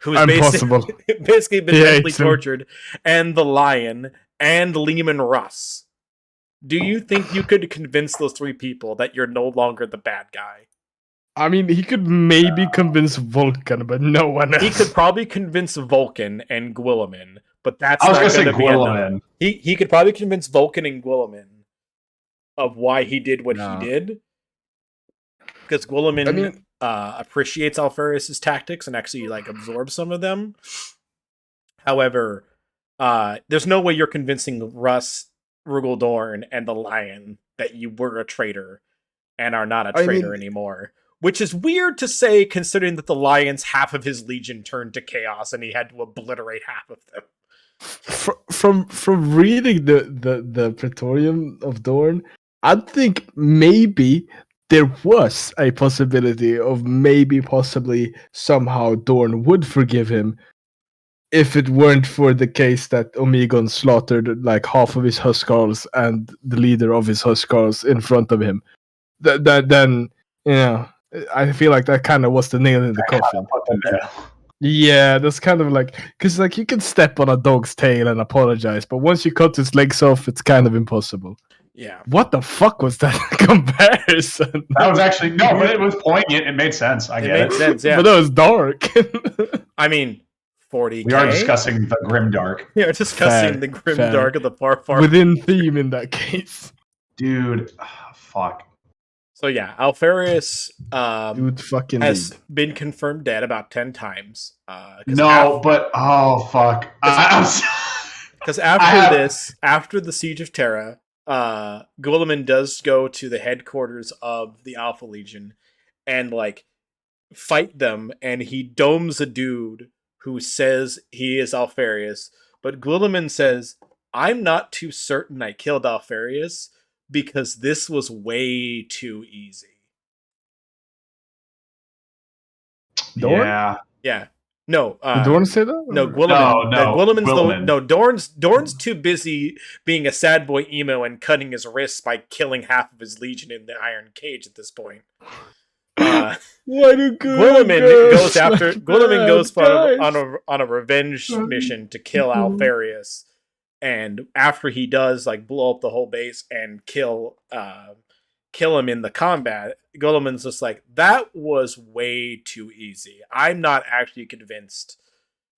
who's basically been mentally tortured, and the Lion, and Lehman Russ. Do you think you could convince those three people that you're no longer the bad guy? I mean, he could maybe convince Vulcan, but no one else. He could probably convince Vulcan and Guilliman, but that's not going to be enough. He could probably convince Vulcan and Guilliman of why he did what he did. Because Guilliman appreciates Alpharius' tactics and actually like absorbs some of them. However, there's no way you're convincing Russ, Rugal Dorn, and the Lion that you were a traitor and are not a traitor anymore. Which is weird to say, considering that the Lion's half of his legion turned to chaos and he had to obliterate half of them. From reading the Praetorium of Dorn, I think maybe there was a possibility of possibly somehow Dorn would forgive him if it weren't for the case that Omegon slaughtered like half of his Huskarls and the leader of his Huskarls in front of him. Then, you know, I feel like that kind of was the nail in the coffin. Yeah, that's kind of like, because like you can step on a dog's tail and apologize, but once you cut his legs off, it's kind of impossible. Yeah. What the fuck was that comparison? That was actually but it was poignant. It made sense. It made sense. Yeah, but that was dark. I mean, 40K. We are discussing the grimdark. Yeah, discussing the grimdark of the far within theme in that case, dude. Fuck. So yeah, Alpharius Dude, fucking has leave. been confirmed dead about 10 times. But oh fuck! Because after the Siege of Terra, Guilliman does go to the headquarters of the Alpha Legion and like fight them, and he domes a dude who says he is Alpharius, but Guilliman says, "I'm not too certain I killed Alpharius because this was way too easy." Yeah. Yeah. No. Did Dorn say that? No, Guilliman. No, Guilliman's Guilliman. Dorn's too busy being a sad boy emo and cutting his wrists by killing half of his legion in the iron cage at this point. Why do Guilliman goes on a revenge mission to kill Alpharius, and after he does like blow up the whole base and kill him in the combat, Guilliman's just like, that was way too easy. I'm not actually convinced.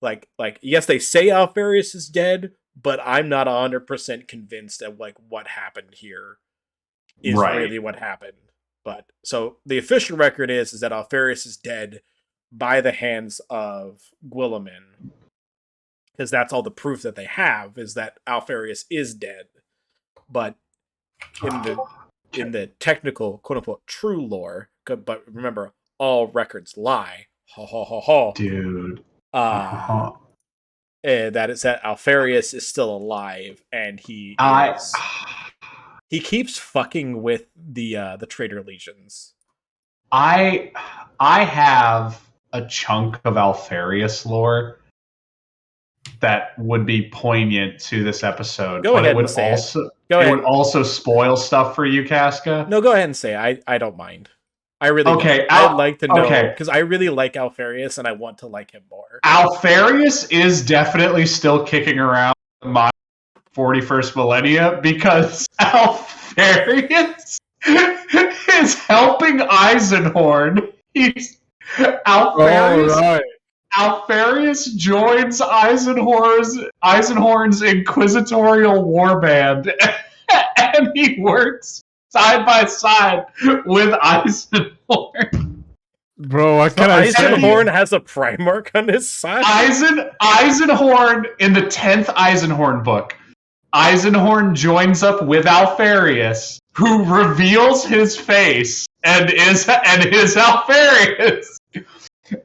Like yes, they say Alpharius is dead, but I'm not 100% convinced of like what happened here is really what happened. But so the official record is that Alpharius is dead by the hands of Guilliman, because that's all the proof that they have is that Alpharius is dead. But in the technical quote unquote true lore, but remember, all records lie. Dude. That is that Alpharius is still alive, and he keeps fucking with the traitor legions. I have a chunk of Alpharius lore that would be poignant to this episode. Go ahead it would and say also it. Would also spoil stuff for you, Casca. No, go ahead and say it. I don't mind. I really I'd like to know because I really like Alpharius and I want to like him more. Alpharius is definitely still kicking around my 41st millennia because Alpharius is helping Eisenhorn. Alpharius joins Eisenhorn's inquisitorial warband, and he works side by side with Eisenhorn. Bro, what can I say? Eisenhorn has a Primarch on his side? Eisenhorn, in the 10th Eisenhorn book, Eisenhorn joins up with Alpharius, who reveals his face and is Alpharius.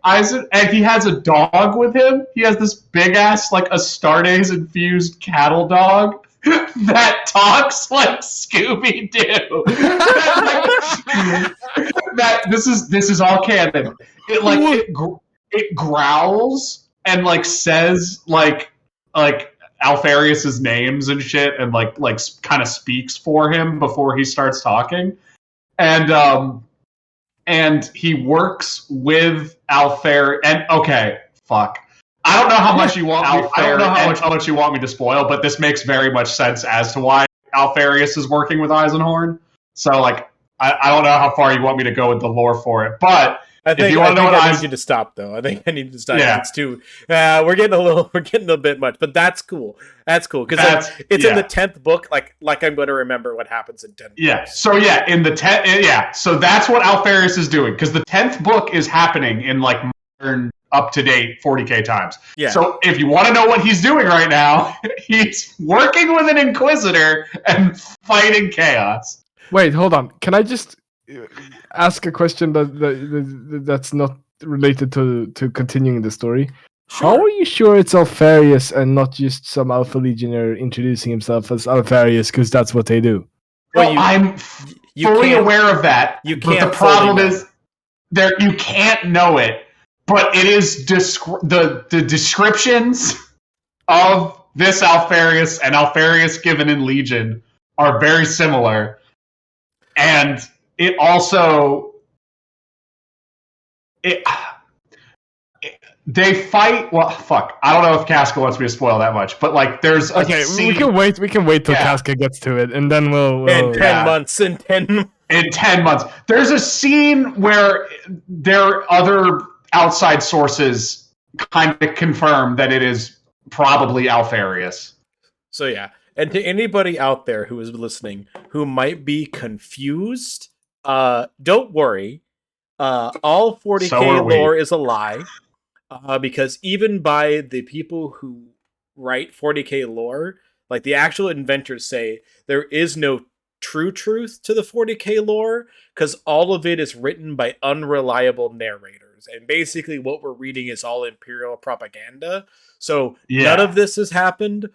And he has a dog with him. He has this big ass, like a Astartes infused cattle dog that talks like Scooby Doo. This is all canon. It growls and like says like Alpharius's names and shit, and like kind of speaks for him before he starts talking, and he works with Alpharius. And okay, fuck. I don't know how much you want. I don't know how much you want me to spoil, but this makes very much sense as to why Alpharius is working with Eisenhorn. So, like, I don't know how far you want me to go with the lore for it, but I think I need you to stop, though. I think I need to stop. Yeah. It's too. We're getting a bit much, but that's cool. That's cool because it's in the 10th book. Like I'm going to remember what happens in 10th. Yeah. So yeah, in the 10th. Yeah. So that's what Alpharius is doing because the 10th book is happening in like modern, up to date 40k times. Yeah. So if you want to know what he's doing right now, he's working with an Inquisitor and fighting chaos. Wait, hold on. Can I just ask a question that's not related to continuing the story? Sure. How are you sure it's Alpharius and not just some Alpha Legionnaire introducing himself as Alpharius because that's what they do? Well, I'm fully aware of that. You can't. But the problem is, you can't know it. But it is the descriptions of this Alpharius and Alpharius given in Legion are very similar, and it also they fight. Well, fuck. I don't know if Casca wants me to spoil that much, but like, there's a scene. We can wait till Casca gets to it, and then we'll in 10 months. In 10 months, there's a scene where there are other outside sources kind of confirm that it is probably Alpharius. So yeah, and to anybody out there who is listening who might be confused Don't worry. All 40k lore is a lie. Because even by the people who write 40k lore, like the actual inventors say, there is no true truth to the 40k lore because all of it is written by unreliable narrators. And basically what we're reading is all Imperial propaganda. So none of this has happened.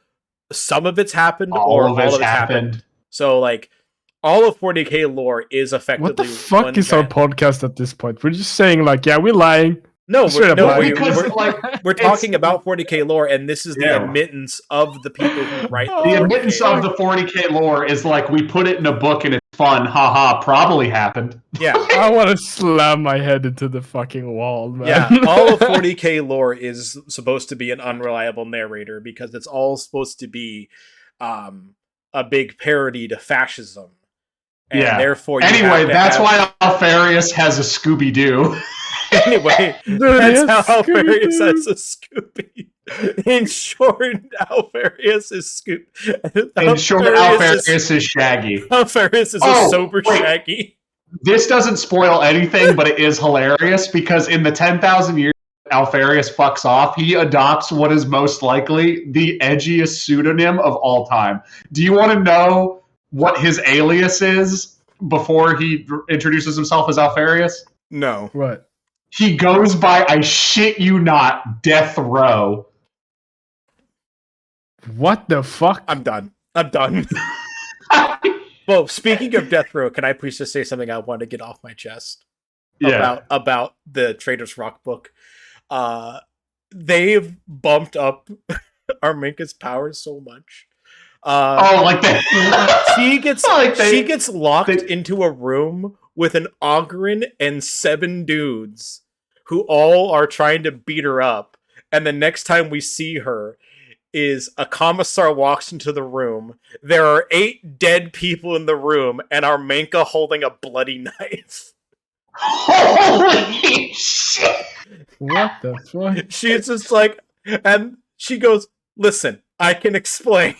Some of it's happened, all of it's happened. So like all of 40k lore is effectively. What the fuck is our podcast at this point? We're just saying like, yeah, we're lying. No, we're talking about 40k lore, and this is the admittance of the people who write the admittance of the 40k lore is like, we put it in a book and it's fun, haha, probably happened. Yeah. I want to slam my head into the fucking wall, man. Yeah, all of 40k lore is supposed to be an unreliable narrator because it's all supposed to be a big parody to fascism. And therefore anyway, that's why Alpharius has a Scooby-Doo. Anyway, that's how Alpharius has a Scooby. In short, Alpharius is Scooby. In short, Alpharius is Shaggy. Alpharius is a sober Shaggy. This doesn't spoil anything, but it is hilarious because in the 10,000 years Alpharius fucks off, he adopts what is most likely the edgiest pseudonym of all time. Do you want to know what his alias is before he introduces himself as Alpharius? No. What? He goes by, I shit you not, Death Row. What the fuck? I'm done. Well, speaking of Death Row, can I please just say something I want to get off my chest? About the Trader's Rock book. They've bumped up Arminka's powers so much. Like that. She gets locked into a room with an Ogren and 7 dudes who all are trying to beat her up. And the next time we see her is a commissar walks into the room. There are 8 dead people in the room and Arminka holding a bloody knife. Holy shit! What the fuck? She's just like, and she goes, listen, I can explain.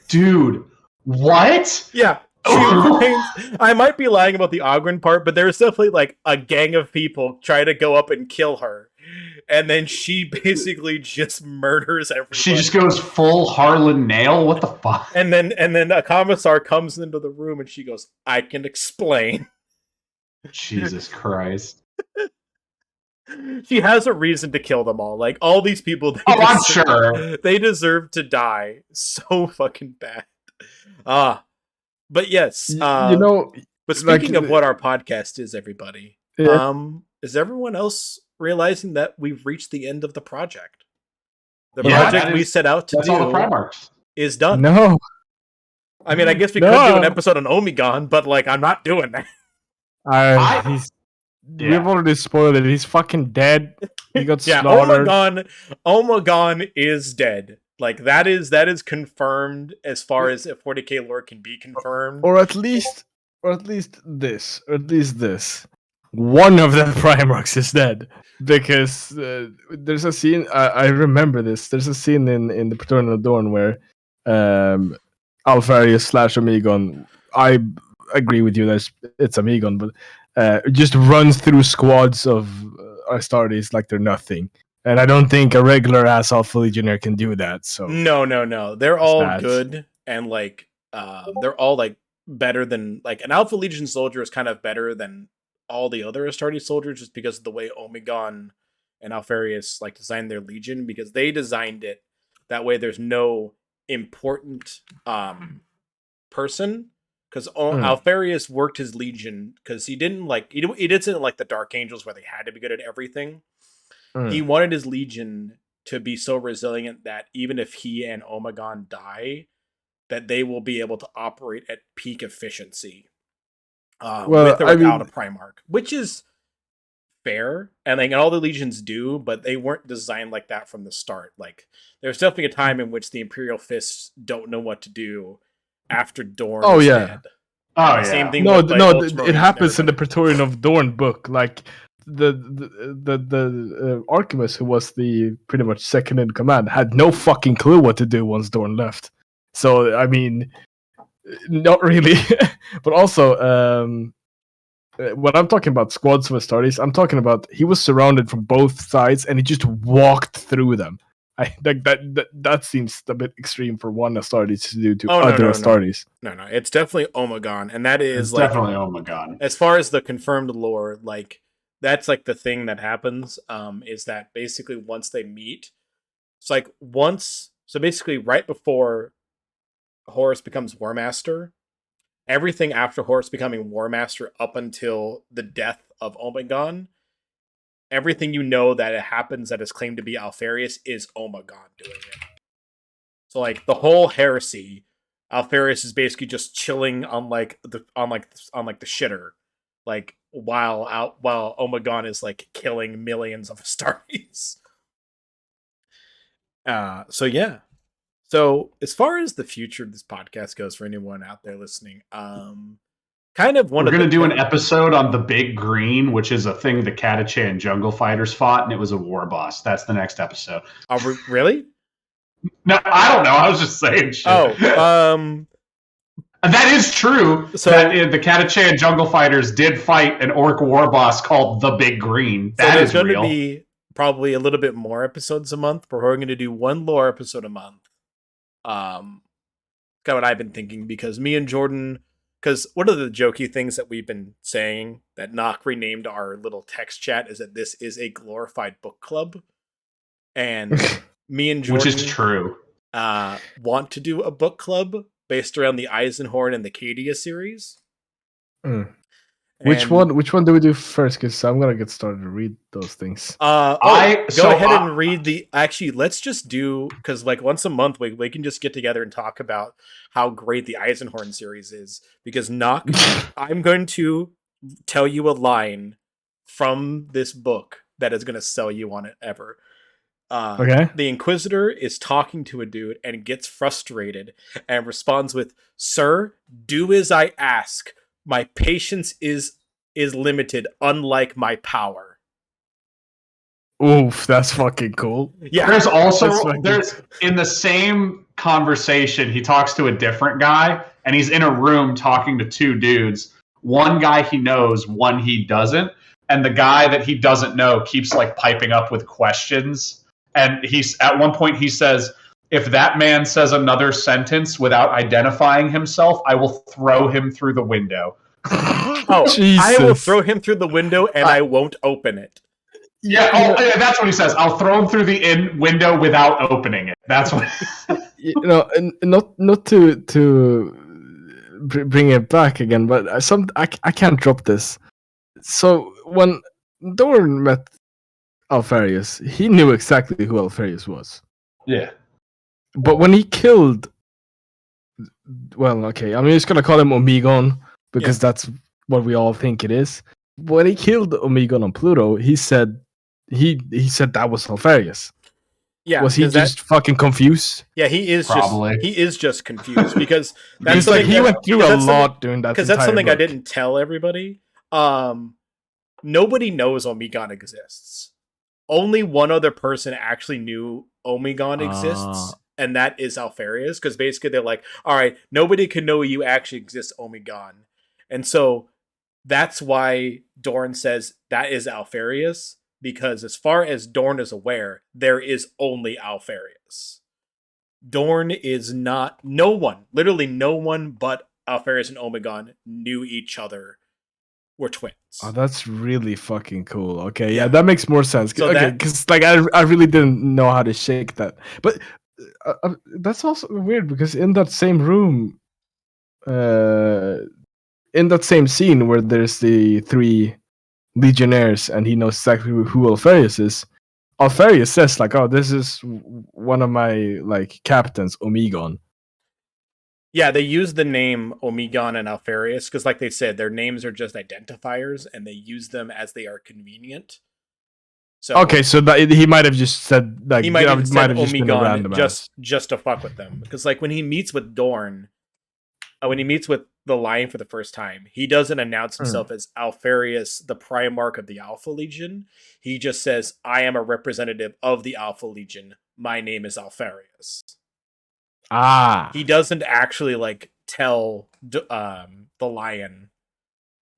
Dude, what? Yeah. I might be lying about the Ogren part, but there's definitely like a gang of people try to go up and kill her. And then she basically just murders everyone. She just goes full Harlan Nail? What the fuck? And then a commissar comes into the room and she goes, I can explain. Jesus Christ. She has a reason to kill them all. Like, all these people, I'm sure. They deserve to die so fucking bad. But yes, but speaking of what our podcast is, everybody, is everyone else realizing that we've reached the end of the project? The project we set out to do all the Primarchs. is done. No. I mean, I guess we could do an episode on Omegon, but like, I'm not doing that. We've already spoiled it. He's fucking dead. He got slaughtered. Omegon is dead. Like that is confirmed as far as 40k lore can be confirmed. Or at least this. One of the Primarchs is dead. Because there's a scene, I remember this. There's a scene in the Praetorian Adorn where Alpharius / Omegon, I agree with you that it's Omegon, but just runs through squads of Astartes like they're nothing. And I don't think a regular ass Alpha Legionnaire can do that. So no. They're all good and like they're all like better than like an Alpha Legion soldier is kind of better than all the other Astartes soldiers just because of the way Omegon and Alpharius like designed their legion, because they designed it that way there's no important person. Because Alpharius worked his legion because he didn't like he didn't like the Dark Angels where they had to be good at everything. He wanted his legion to be so resilient that even if he and Omegon die, that they will be able to operate at peak efficiency with or without a Primarch, which is fair. And like all the legions do, but they weren't designed like that from the start. Like there's definitely a time in which the Imperial Fists don't know what to do after Dorn is dead. Same thing. It happens in the Praetorian of Dorn book. Like the Archimus, who was the pretty much second in command, had no fucking clue what to do once Dorn left. So I mean, not really. But also, when I'm talking about squads of Astartes, I'm talking about he was surrounded from both sides and he just walked through them. That seems a bit extreme for one Astartes to do to other Astartes. No, it's definitely Omegon, and that is definitely Omegon. As far as the confirmed lore, like that's like the thing that happens. Is that basically once they meet, it's like so basically right before Horus becomes War Master, everything after Horus becoming War Master up until the death of Omegon, everything you know that it happens that is claimed to be Alpharius is Omegon doing it. So like the whole heresy, Alpharius is basically just chilling on the shitter, like while Omegon is like killing millions of Astartes. So yeah. So as far as the future of this podcast goes, for anyone out there listening, we're going to do an episode on the Big Green, which is a thing the Catachan jungle fighters fought, and it was a war boss. That's the next episode. Really? No, I don't know. I was just saying shit. That is true. So that the Catachan jungle fighters did fight an orc war boss called the Big Green. That is real. There's going to be probably a little bit more episodes a month, but we're going to do one lore episode a month. Kind of what I've been thinking, because me and Jordan, because one of the jokey things that we've been saying that Nock renamed our little text chat is that this is a glorified book club, and me and Jordan, which is true, want to do a book club based around the Eisenhorn and the Cadia series. Which one do we do first? Because I'm gonna get started to read those things. Go ahead and read the. Actually, let's just do, because like once a month we can just get together and talk about how great the Eisenhorn series is. Because Nock, I'm going to tell you a line from this book that is going to sell you on it ever. Okay. The Inquisitor is talking to a dude and gets frustrated and responds with, "Sir, do as I ask. My patience is limited, unlike my power." Oof, that's fucking cool. Yeah. There's in the same conversation, he talks to a different guy, and he's in a room talking to two dudes. One guy he knows, one he doesn't, and the guy that he doesn't know keeps like piping up with questions. And at one point he says, "If that man says another sentence without identifying himself, I will throw him through the window." Jesus. I will throw him through the window and I won't open it. Yeah, that's what he says. I'll throw him through the window without opening it. That's what. And not to bring it back again, but I can't drop this. So when Dorn met Alpharius, he knew exactly who Alpharius was. Yeah. But when he killed, well, okay, I'm just gonna call him Omegon because that's what we all think it is. When he killed Omegon on Pluto, he said said that was Alpharius. Yeah, was he just fucking confused? Yeah, he is probably. He is just confused because that's like he went through a lot during that. Because that's something I didn't tell everybody. Nobody knows Omegon exists. Only one other person actually knew Omegon exists, and that is Alpharius. Because basically they're like, all right, nobody can know you actually exist, Omegon. And so that's why Dorn says that is Alpharius, because as far as Dorn is aware, there is only Alpharius. Dorn is not, literally no one but Alpharius and Omegon knew each other were twins. Oh, that's really fucking cool. Okay, yeah, that makes more sense. So because like I really didn't know how to shake that. But that's also weird because in that same room, in that same scene where there's the 3 legionnaires and he knows exactly who Alpharius is, Alpharius says like, "Oh, this is one of my like captains, Omegon." Yeah, they use the name Omegon and Alpharius because, like they said, their names are just identifiers, and they use them as they are convenient. So okay, so that, he might have just said like he might have said Omegon just to fuck with them, because like when he meets with Dorn, when he meets with the Lion for the first time, he doesn't announce himself as Alpharius, the Primarch of the Alpha Legion. He just says, "I am a representative of the Alpha Legion. My name is Alpharius." He doesn't actually like tell the Lion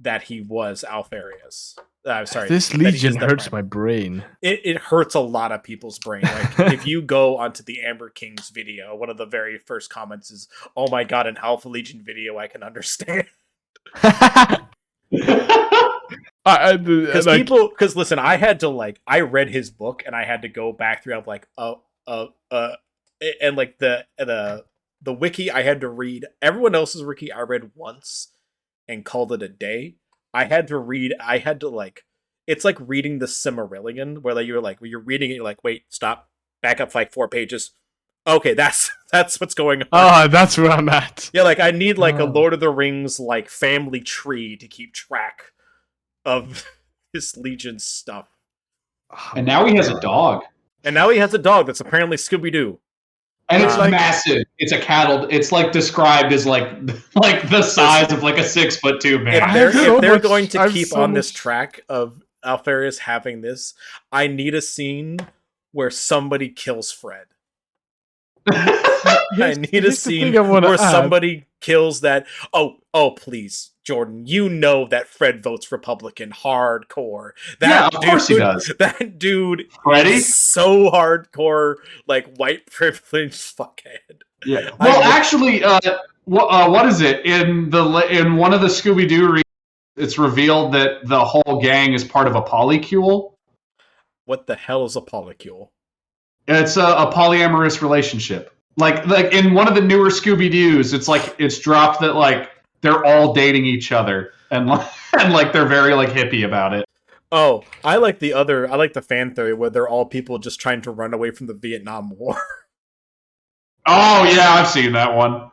that he was Alpharius. Sorry, this Legion hurts my brain. It hurts a lot of people's brain. Like if you go onto the Amber King's video, one of the very first comments is, "Oh my god, an Alpha Legion video I can understand." Because listen, I had to I read his book and I had to go back through. I'm like, and like the wiki I had to read. Everyone else's wiki I read once and called it a day. I had to it's like reading the Silmarillion, where when you're reading it, you're like, wait, stop, back up 4 pages. Okay, that's what's going on. Oh, that's where I'm at. Yeah, I need a Lord of the Rings family tree to keep track of his Legion stuff. And now he has a dog. And now he has a dog that's apparently Scooby-Doo. And it's massive. It's a cattle. It's described as the size of a 6'2" man. If they're going to keep on this track of Alpharius having this, I need a scene where somebody kills Fred. I need a scene where somebody kills that. Oh, please, Jordan. You know that Fred votes Republican hardcore. Of course he does. That dude Freddy? is so hardcore, white privilege fuckhead. Yeah. Well, actually, what is it in one of the Scooby-Doo? It's revealed that the whole gang is part of a polycule. What the hell is a polycule? It's a polyamorous relationship. Like in one of the newer Scooby-Doos, it's dropped that they're all dating each other and they're very hippie about it. Oh, I like the fan theory where they're all people just trying to run away from the Vietnam War. Oh yeah, I've seen that one.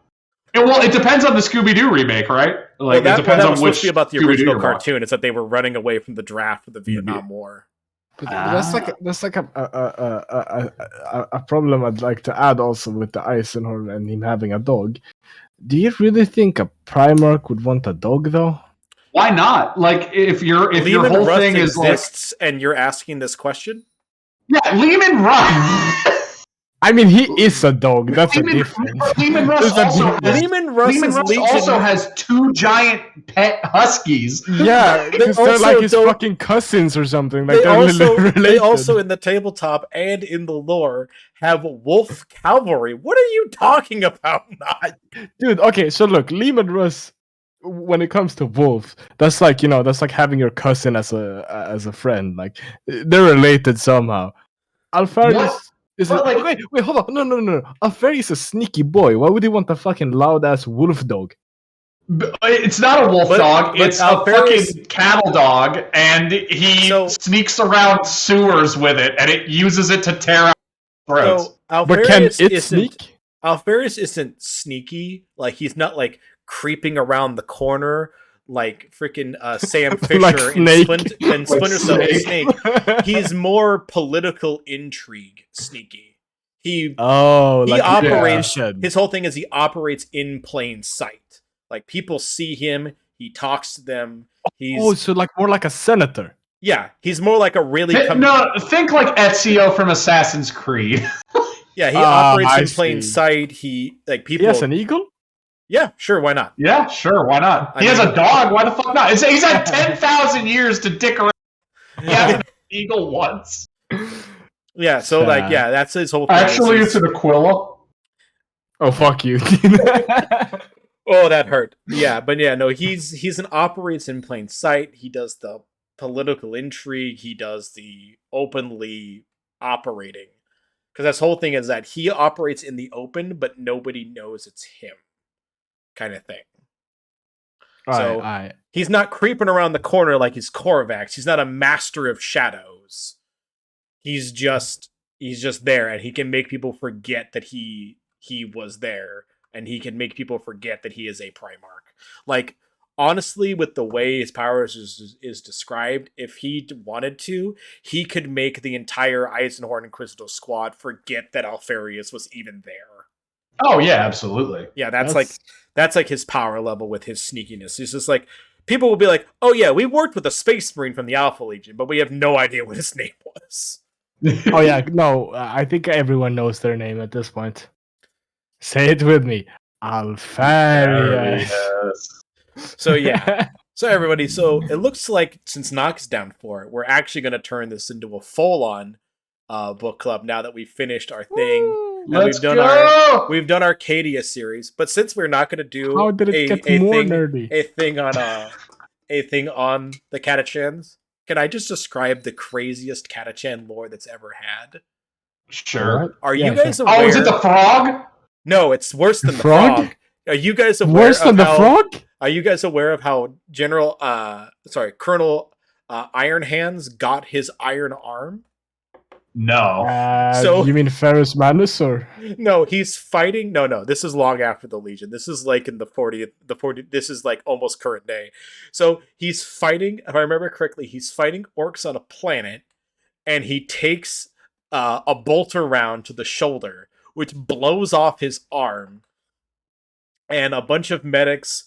It depends on the Scooby-Doo remake, right? It depends on which. Supposed to be about the original cartoon. It's that they were running away from the draft of the Vietnam War. But that's a problem I'd like to add also with the Eisenhorn and him having a dog. Do you really think a Primarch would want a dog though? Why not? If your whole Russ thing exists and you're asking this question? Yeah, Leman Russ. I mean, he is a dog. That's a difference. Leman Russ also has 2 giant pet huskies. Yeah, they're his fucking cousins or something. They also in the tabletop and in the lore have wolf cavalry. What are you talking about? Dude, okay, so look, Leman Russ, when it comes to wolves, that's that's like having your cousin as a friend. They're related somehow. Alpharius. Wait, hold on. No. Alpharius is a sneaky boy. Why would he want a fucking loud-ass wolf dog? It's not a wolf dog. It's a fucking cattle dog, and he sneaks around sewers with it, and it uses it to tear out throats. So Alpharius isn't sneaky. He's not creeping around the corner like freaking Sam Fisher in Splinter Cell Snake. He's more political intrigue sneaky. He operates. His whole thing is he operates in plain sight. People see him, he talks to them. So more like a senator. Yeah, he's more like a really. Think like Ezio from Assassin's Creed. Yeah, he operates in plain sight. He people. He has an eagle. Yeah, sure, why not? Yeah, sure, why not? He has a dog, why the fuck not? He's had 10,000 years to dick around. He has an eagle once. Yeah, so that's his whole thing. Actually, it's an Aquila. Oh, fuck you. Oh, that hurt. Yeah, but he's an operates in plain sight. He does the political intrigue. He does the openly operating. Because his whole thing is that he operates in the open, but nobody knows it's him. Kind of thing. He's not creeping around the corner like he's Korvax. He's not a master of shadows. He's just there, and he can make people forget that he was there, and he can make people forget that he is a Primarch. Honestly, with the way his powers is described, if he wanted to, he could make the entire Eisenhorn Inquisitor squad forget that Alpharius was even there. Oh yeah, absolutely. Yeah, that's his power level with his sneakiness. He's just people will be like, "Oh yeah, we worked with a Space Marine from the Alpha Legion, but we have no idea what his name was." Oh yeah, no, I think everyone knows their name at this point. Say it with me, Alpharius. So yeah, So everybody, so it looks like since Knock's down for it, we're actually going to turn this into a full-on book club now that we've finished our thing. Woo, and let's go! We've done Arcadia series, but since we're not going to do how did it get more nerdy? a thing on the Catachans, can I just describe the craziest Catachan lore that's ever had? Sure. Are you guys aware? Oh, is it the frog? No, it's worse than the frog. Are you guys aware worse than the frog? Are you guys aware of how Colonel Iron Hands got his iron arm? No. So you mean Ferrus Manus or? No, he's fighting. No. This is long after the Legion. This is like in the 40th. This is like almost current day. So he's fighting. If I remember correctly, he's fighting orcs on a planet, and he takes a bolter round to the shoulder, which blows off his arm. And a bunch of medics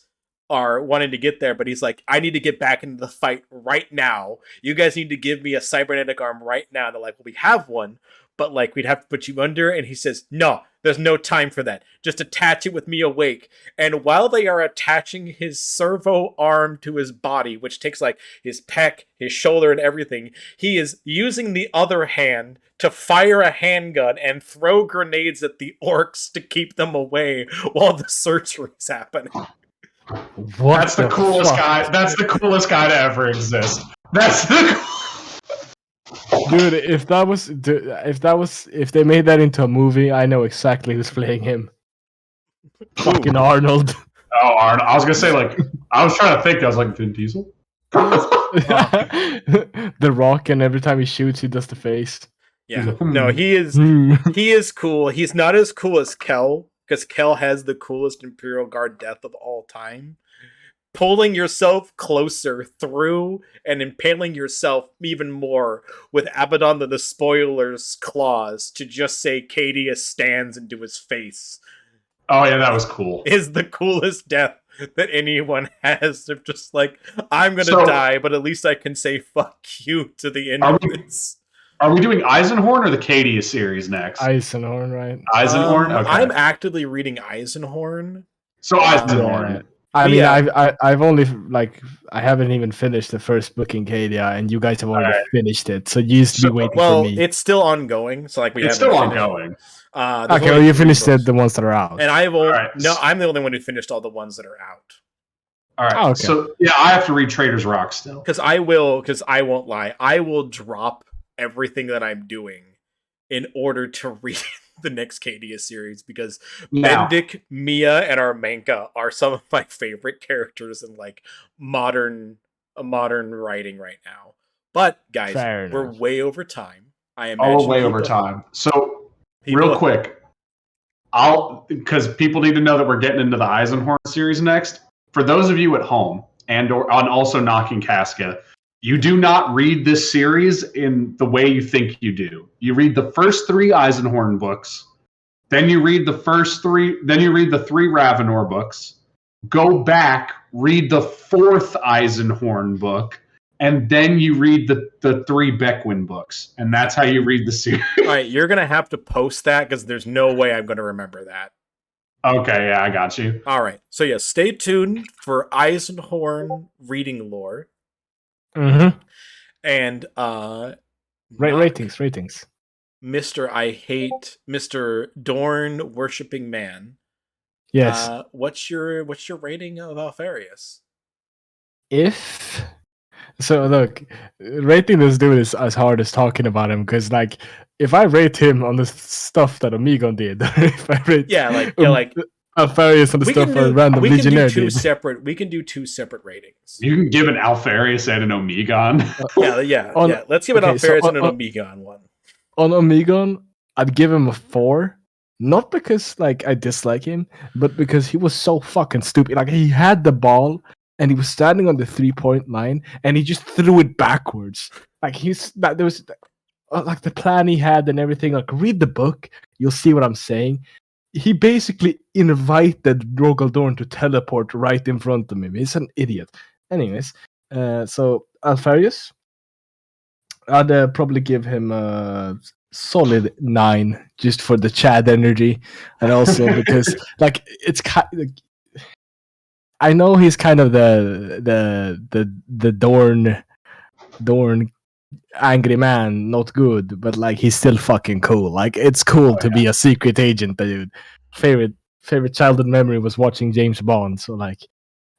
are wanting to get there, but he's like, I need to get back into the fight right now. You guys need to give me a cybernetic arm right now. And they're like, well, we have one, but like we'd have to put you under. And he says, no, there's no time for that. Just attach it with me awake. And while they are attaching his servo arm to his body, which takes like his pec, his shoulder, and everything, he is using the other hand to fire a handgun and throw grenades at the orcs to keep them away while the surgery is happening. That's the coolest guy. That's the coolest guy to ever exist. That's the dude. If they made that into a movie, I know exactly who's playing him. Fucking Arnold. Oh, Arnold. I was gonna say I was trying to think. I was like Vin Diesel. The Rock, and every time he shoots, he does the face. Yeah. No, he is. He is cool. He's not as cool as Kel. Because Kel has the coolest Imperial Guard death of all time. Pulling yourself closer through and impaling yourself even more with Abaddon the Spoiler's claws to just say Cadia stands into his face. Oh yeah, that was cool. Is the coolest death that anyone has. They're just like, I'm gonna die, but at least I can say fuck you to the enemies. Are we doing Eisenhorn or the Cadia series next? Eisenhorn, right? Eisenhorn? Okay. I'm actively reading Eisenhorn. So Eisenhorn. I mean, I've only I haven't even finished the first book in Cadia, and you guys have already finished it. So you used to be waiting for me. Well, it's still ongoing. So it's still ongoing. Okay, well, you finished the ones that are out, and I'm the only one who finished all the ones that are out. All right. Okay. So yeah, I have to read Trader's Rock still. Because I won't lie. I will drop everything that I'm doing in order to read the next Cadia series because Bendik, Mia, and Armenka are some of my favorite characters in like modern writing right now. But guys, we're way over time. We're way over time. So real quick, because people need to know that we're getting into the Eisenhorn series next. For those of you at home and also Knocking Casca, you do not read this series in the way you think you do. You read the first 3 Eisenhorn books, then you read the the 3 Ravenor books, go back, read the 4th Eisenhorn book, and then you read the 3 Beckwin books. And that's how you read the series. All right, you're going to have to post that because there's no way I'm going to remember that. Okay, yeah, I got you. All right, so yeah, stay tuned for Eisenhorn reading lore. Mm-hmm. And ratings. Mr. Dorn worshipping man. Yes. What's your rating of Alpharius? So look, rating this dude is as hard as talking about him because like if I rate him on the stuff that Omegon did, if I rate Alpharius on the stuff a random Legionnaire did. We can do 2 separate ratings. You can give an Alpharius and an Omegon. Yeah. Let's give an Alpharius and an Omegon one. On Omegon, I'd give him a 4. Not because like I dislike him, but because he was so fucking stupid. Like he had the ball and he was standing on the 3-point line and he just threw it backwards. Like there was like the plan he had and everything. Like read the book, you'll see what I'm saying. He basically invited Rogal Dorn to teleport right in front of him. He's an idiot. Anyways, so Alpharius, I'd probably give him a solid 9 just for the Chad energy, and also because like it's I know he's kind of the Dorn angry man, not good, but like he's still fucking cool. Like it's cool to be a secret agent, dude. Favorite childhood memory was watching James Bond, so like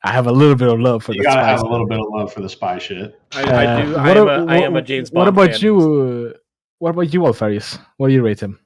I have a little bit of love for you the spy. You gotta have a little bit of love for the spy shit. I do. I am a James Bond. What about fan. you? What about you, Alpharius? What do you rate him?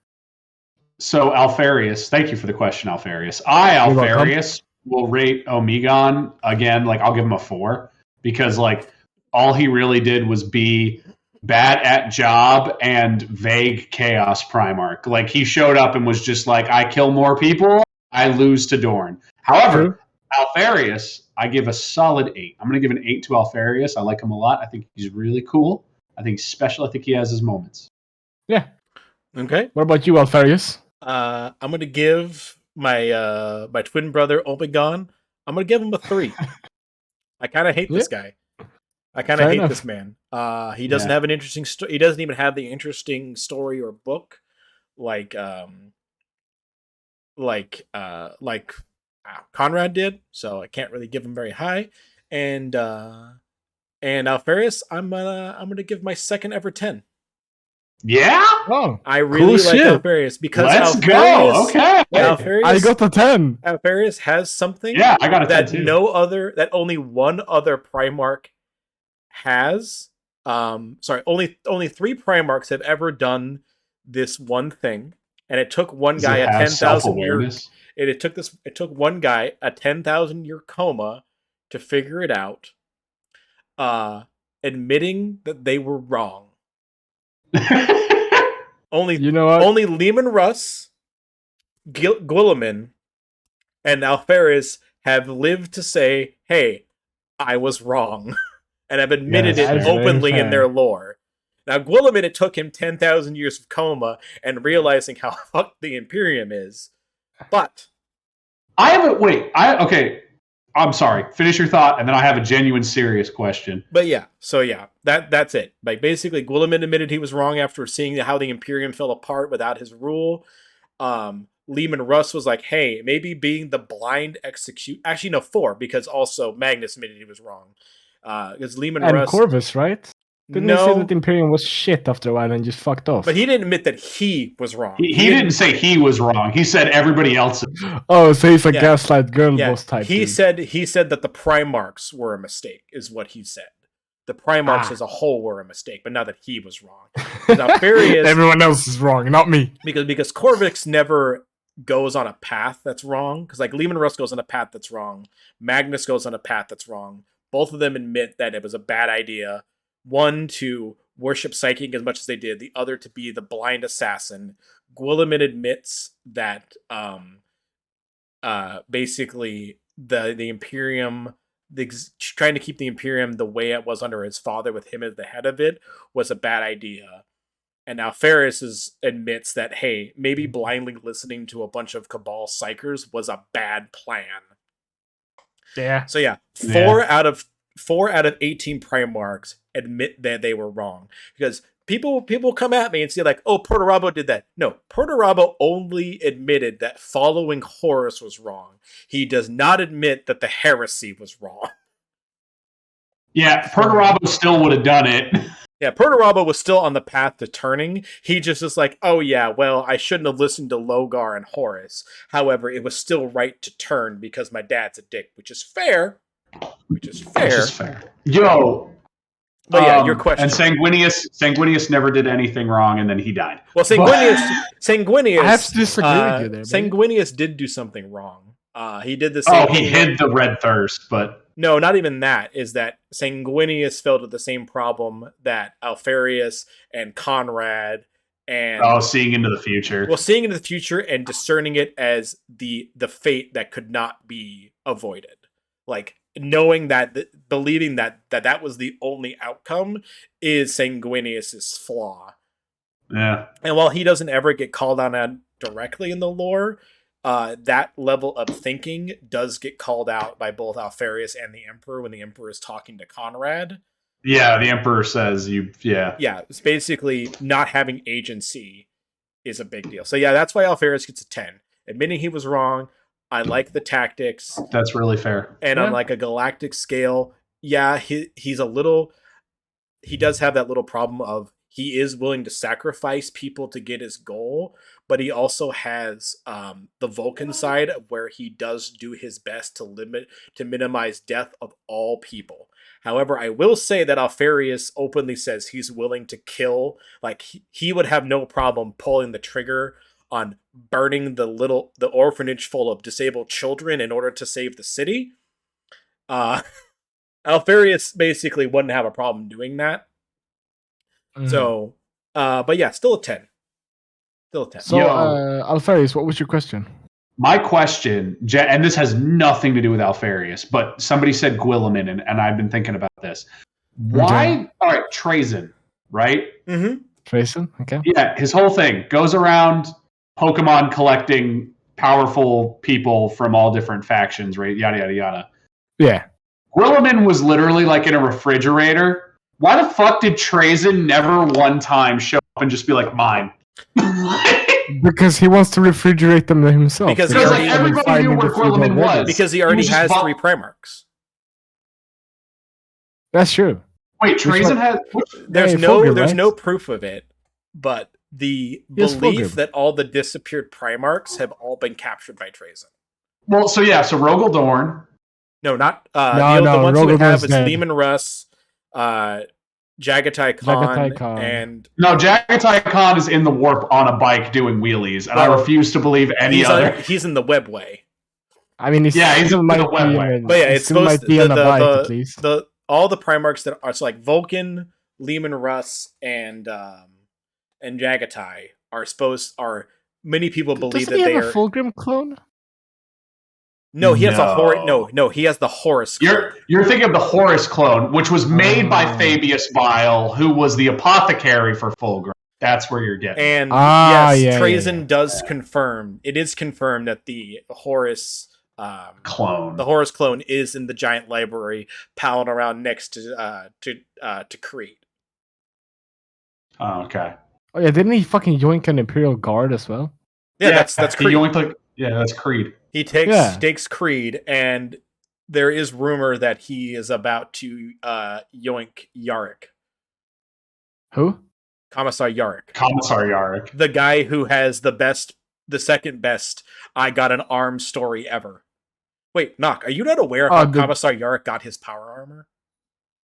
So Alpharius, thank you for the question, Alpharius. Alpharius will rate Omegon again. Like I'll give him a 4 because like all he really did was be bad at job and vague chaos Primarch. Like he showed up and was just like, I kill more people, I lose to Dorn. However, Alpharius, I give a solid 8. I'm going to give an 8 to Alpharius. I like him a lot. I think he's really cool. I think he's special. I think he has his moments. Yeah. Okay. What about you, Alpharius? I'm going to give my my twin brother Omegon. I'm going to give him a 3. I kind of hate this guy. I kind of hate this man. He doesn't have an interesting story. He doesn't even have the interesting story or book like Conrad did. So I can't really give him very high. And Alpharius, I'm gonna give my second ever 10. Yeah. Oh, I really like Alpharius because Alpharius, Alpharius, I got the 10. Alpharius has something I got a 10 that too. that only one other Primarch has. Only 3 Primarchs have ever done this one thing, and it took one guy a 10,000 year. It took one guy a 10,000 year coma to figure it out, admitting that they were wrong. Only Leman Russ, Guilliman, and Alpharius have lived to say, "Hey, I was wrong," and have admitted it openly in their lore. Now, Guilliman, it took him 10,000 years of coma and realizing how fucked the Imperium is. But I'm sorry. Finish your thought, and then I have a genuine, serious question. But that's it. Like basically, Guilliman admitted he was wrong after seeing how the Imperium fell apart without his rule. Leman Russ was like, "Hey, maybe being the blind execute." Actually, no, 4 because also Magnus admitted he was wrong. Because Leman Russ and Corvus, right? Didn't he say that the Imperium was shit after a while and just fucked off? But he didn't admit that he was wrong. He didn't say he was wrong. He said everybody else. Oh, so he's a gaslight girl boss type. He said that the Primarchs were a mistake, is what he said. The Primarchs as a whole were a mistake, but not that he was wrong. Everyone else is wrong, not me. Because Corvix never goes on a path that's wrong. Because like Leman Russ goes on a path that's wrong. Magnus goes on a path that's wrong. Both of them admit that it was a bad idea. One to worship Psychic as much as they did, the other to be the blind assassin. Guilliman admits that basically the Imperium, trying to keep the Imperium the way it was under his father with him as the head of it was a bad idea. And now Alpharius admits that, hey, maybe blindly listening to a bunch of Cabal Psychers was a bad plan. Yeah. So 4 out of 18 Primarchs admit that they were wrong. Because people come at me and say like, oh, Perturabo did that. No, Perturabo only admitted that following Horus was wrong. He does not admit that the heresy was wrong. Yeah, Perturabo still would have done it. Yeah, Perturabo was still on the path to turning. He just was like, oh yeah, well, I shouldn't have listened to Logar and Horus. However, it was still right to turn because my dad's a dick, which is fair. Yo. But your question. And Sanguinius never did anything wrong, and then he died. Well, Sanguinius. I have to disagree with you there. Sanguinius did do something wrong. He did the same. Oh, he hid the red thirst, but no, not even that. Is that Sanguinius fell to the same problem that Alpharius and Conrad and seeing into the future. Well, seeing into the future and discerning it as the fate that could not be avoided, like. Knowing that, believing that was the only outcome is Sanguinius's flaw. Yeah. And while he doesn't ever get called on directly in the lore, that level of thinking does get called out by both Alpharius and the Emperor when the Emperor is talking to Conrad. Yeah, the Emperor says Yeah, it's basically not having agency is a big deal. So yeah, that's why Alpharius gets a 10. Admitting he was wrong, I like the tactics. That's really fair. And on like a galactic scale, yeah, he's a little. He does have that little problem of he is willing to sacrifice people to get his goal, but he also has the Vulcan side where he does do his best to minimize death of all people. However, I will say that Alpharius openly says he's willing to kill. Like he would have no problem pulling the trigger on burning the orphanage full of disabled children in order to save the city. Alpharius basically wouldn't have a problem doing that. So, but yeah, still a 10. Still a 10. So, Alpharius, what was your question? My question, and this has nothing to do with Alpharius, but somebody said Guilliman, and I've been thinking about this. Why? All right, Trazyn, right? Mm-hmm. Trazyn, okay. Yeah, his whole thing goes around Pokemon collecting powerful people from all different factions, right? Yada, yada, yada. Yeah. Guilliman was literally like in a refrigerator. Why the fuck did Trazyn never one time show up and just be like, mine? Because he wants to refrigerate them himself. Because like everybody knew where Guilliman was. Because he already has 3 Primarchs. That's true. Wait, Trazyn has... There's no proof of it, but the belief that all the disappeared Primarchs have all been captured by Trazyn. Well, so Rogaldorn... No, not... the ones who we have is dead. Leman Russ, Jagatai Khan, and... No, Jagatai Khan is in the warp on a bike doing wheelies, and I refuse to believe any other... He's in the webway. I mean, he's in the webway. But yeah, it's supposed to be on the bike, at least. All the Primarchs that are... So like Vulcan, Leman Russ, and Jagatai are... Many people believe that they are... Does he have a Fulgrim clone? No, he has he has the Horus clone. You're thinking of the Horus clone, which was made by Fabius Bile, who was the apothecary for Fulgrim. That's where you're getting. And Trazyn does confirm. It is confirmed that the Horus clone, is in the giant library, palling around next to Creed. Oh, okay. Oh yeah, didn't he fucking yoink an Imperial Guard as well? Yeah, that's Creed. That's Creed. He takes Creed, and there is rumor that he is about to yoink Yarick. Who? Commissar Yarick. Commissar Yarick. The guy who has the second best I got an arm story ever. Wait, Nock, are you not aware of how Commissar Yarick got his power armor?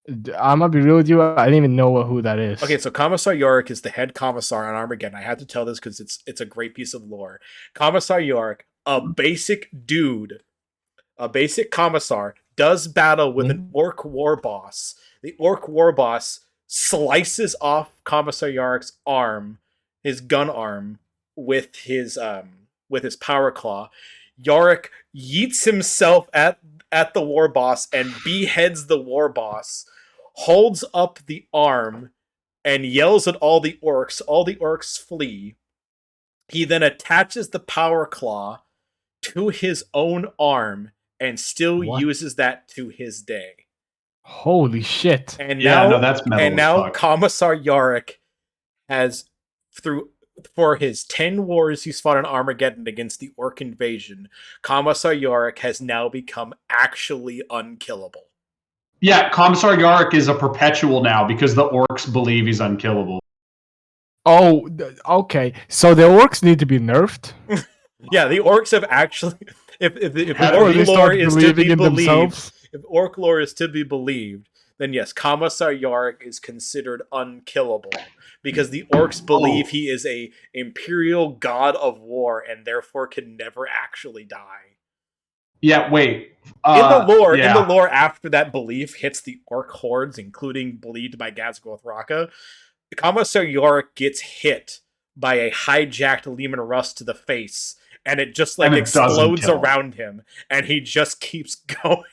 I'm gonna be real with you. I didn't even know who that is. Okay, so Commissar Yarick is the head commissar on Armageddon. I had to tell this because it's a great piece of lore. Commissar Yarick, a basic dude, a basic commissar, does battle with an orc war boss. The orc war boss slices off Commissar Yarick's arm, his gun arm, with his power claw. Yarick yeets himself at the war boss and beheads the war boss, holds up the arm, and yells at all the orcs. All the orcs flee. He then attaches the power claw to his own arm and still uses that to his day. Holy shit. And that's metal. And now fuck. Commissar Yarick has, for his 10 wars he's fought in Armageddon against the orc invasion, Commissar Yarick has now become actually unkillable. Yeah, Commissar Yarick is a perpetual now because the orcs believe he's unkillable. Oh, okay. So the orcs need to be nerfed? Yeah, the orcs have actually... If orc lore is to be believed, if orc lore is to be believed, then yes, Commissar Yarick is considered unkillable because the orcs believe he is a imperial god of war and therefore can never actually die. Yeah, wait. In the lore, after that belief hits the orc hordes, including believed by Gazgorth Raka, Commissar Yarick gets hit by a hijacked Leman Russ to the face, and it just explodes around him, and he just keeps going.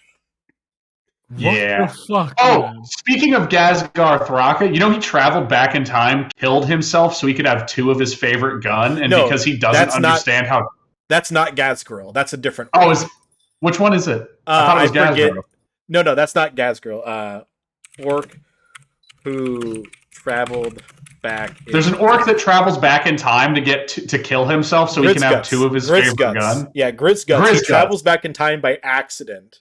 Yeah. What the fuck? Oh, man? Speaking of Gazgar Thraka, he traveled back in time, killed himself so he could have 2 of his favorite gun, and because he doesn't understand how... That's not Gazgirl. That's a different... Which one is it? I thought it was Gazgirl. No, that's not Gazgirl. Orc who traveled back. There's an orc that travels back in time to get to kill himself, so he can have 2 of his favorite gun. Yeah, Grit's Guts. He travels back in time by accident,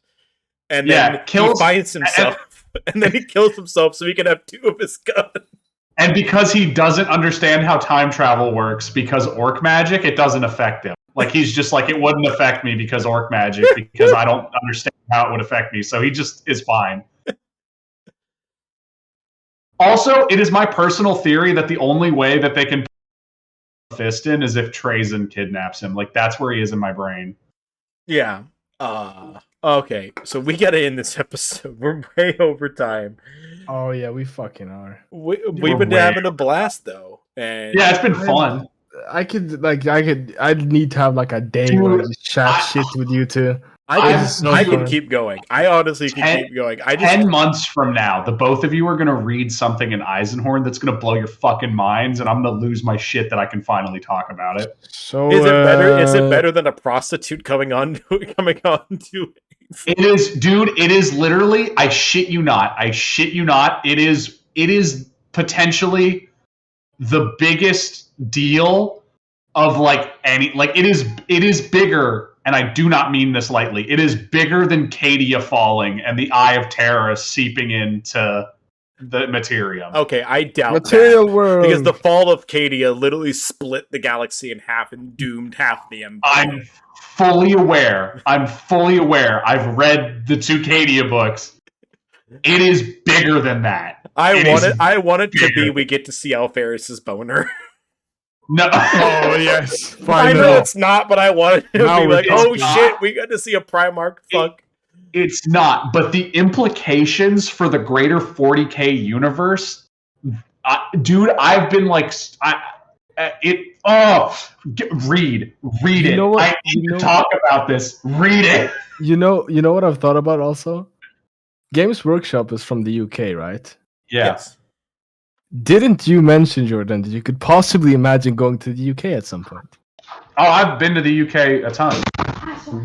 and then he finds himself, and then he kills himself so he can have 2 of his guns. And because he doesn't understand how time travel works, because orc magic, it doesn't affect him. Like, he's just like, it wouldn't affect me because orc magic, because I don't understand how it would affect me. So he just is fine. Also, it is my personal theory that the only way that they can put a fist in is if Trazen kidnaps him. Like, that's where he is in my brain. Yeah. Okay, so we gotta end this episode. We're way over time. Oh yeah, we fucking are. We've been having a blast though, and yeah, it's been fun. I'd need to have like a day where I just chat shit with you two. I can keep going. I honestly can keep going. 10 months from now, the both of you are going to read something in Eisenhorn that's going to blow your fucking minds, and I'm going to lose my shit that I can finally talk about it. So is it better? Is it better than a prostitute coming on to? It is, dude. It is literally. I shit you not. It is potentially the biggest deal of like any. Like it is bigger. And I do not mean this lightly. It is bigger than Cadia falling and the Eye of Terror seeping into the Materium. Okay, I doubt Material that. World. Because the fall of Cadia literally split the galaxy in half and doomed half the Empire. I'm fully aware. I've read the 2 Cadia books. It is bigger than that. I want it to be we get to see Alpharius' boner. No. Oh yes. I know it's not, but I want it to be like, oh shit, we got to see a Primarch fuck. It's not, but the implications for the greater 40K universe, dude. I've been like, read it. I need to talk about this. Read it. You know what I've thought about also. Games Workshop is from the UK, right? Yeah. Yes. Didn't you mention, Jordan, that you could possibly imagine going to the UK at some point? Oh, I've been to the UK a ton.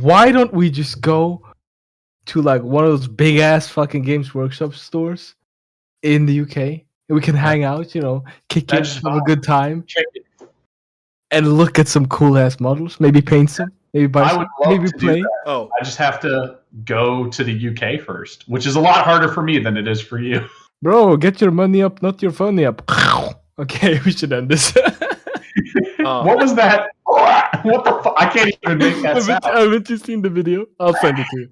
Why don't we just go to like one of those big ass fucking Games Workshop stores in the UK? And we can hang out, kick it, have a good time, and look at some cool ass models. Maybe paint some, maybe buy some, maybe play. Oh, I just have to go to the UK first, which is a lot harder for me than it is for you. Bro, get your money up, not your funny up. Okay, we should end this. What was that? What the fuck? I can't even make that sound. Haven't you seen the video? I'll send it to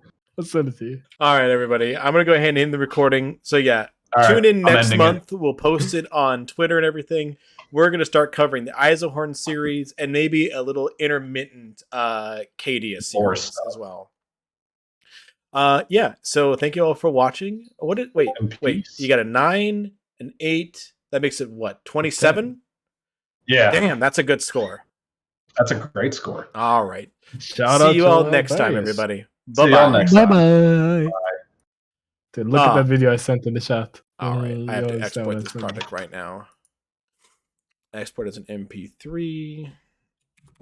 you. All right, everybody. I'm going to go ahead and end the recording. So, yeah, tune in next month. We'll post it on Twitter and everything. We're going to start covering the Eisenhorn series and maybe a little intermittent Cadia series as well. Yeah, so thank you all for watching. Wait, you got a 9, an 8. That makes it what, 27? Yeah. Damn, that's a good score. That's a great score. All right. Shout out See you all next time, everybody. Bye-bye. Bye-bye. Dude, look at that video I sent in the chat. All right, I have to export this project right now. Export as an MP3.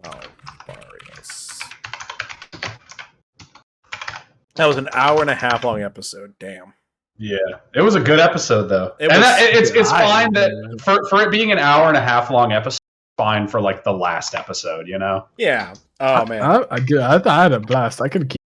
Alpharius. That was an hour and a half long episode. Damn. Yeah, it was a good episode though. It's fine that for it being an hour and a half long episode, fine for like the last episode, Yeah. Oh man. I had a blast. I could keep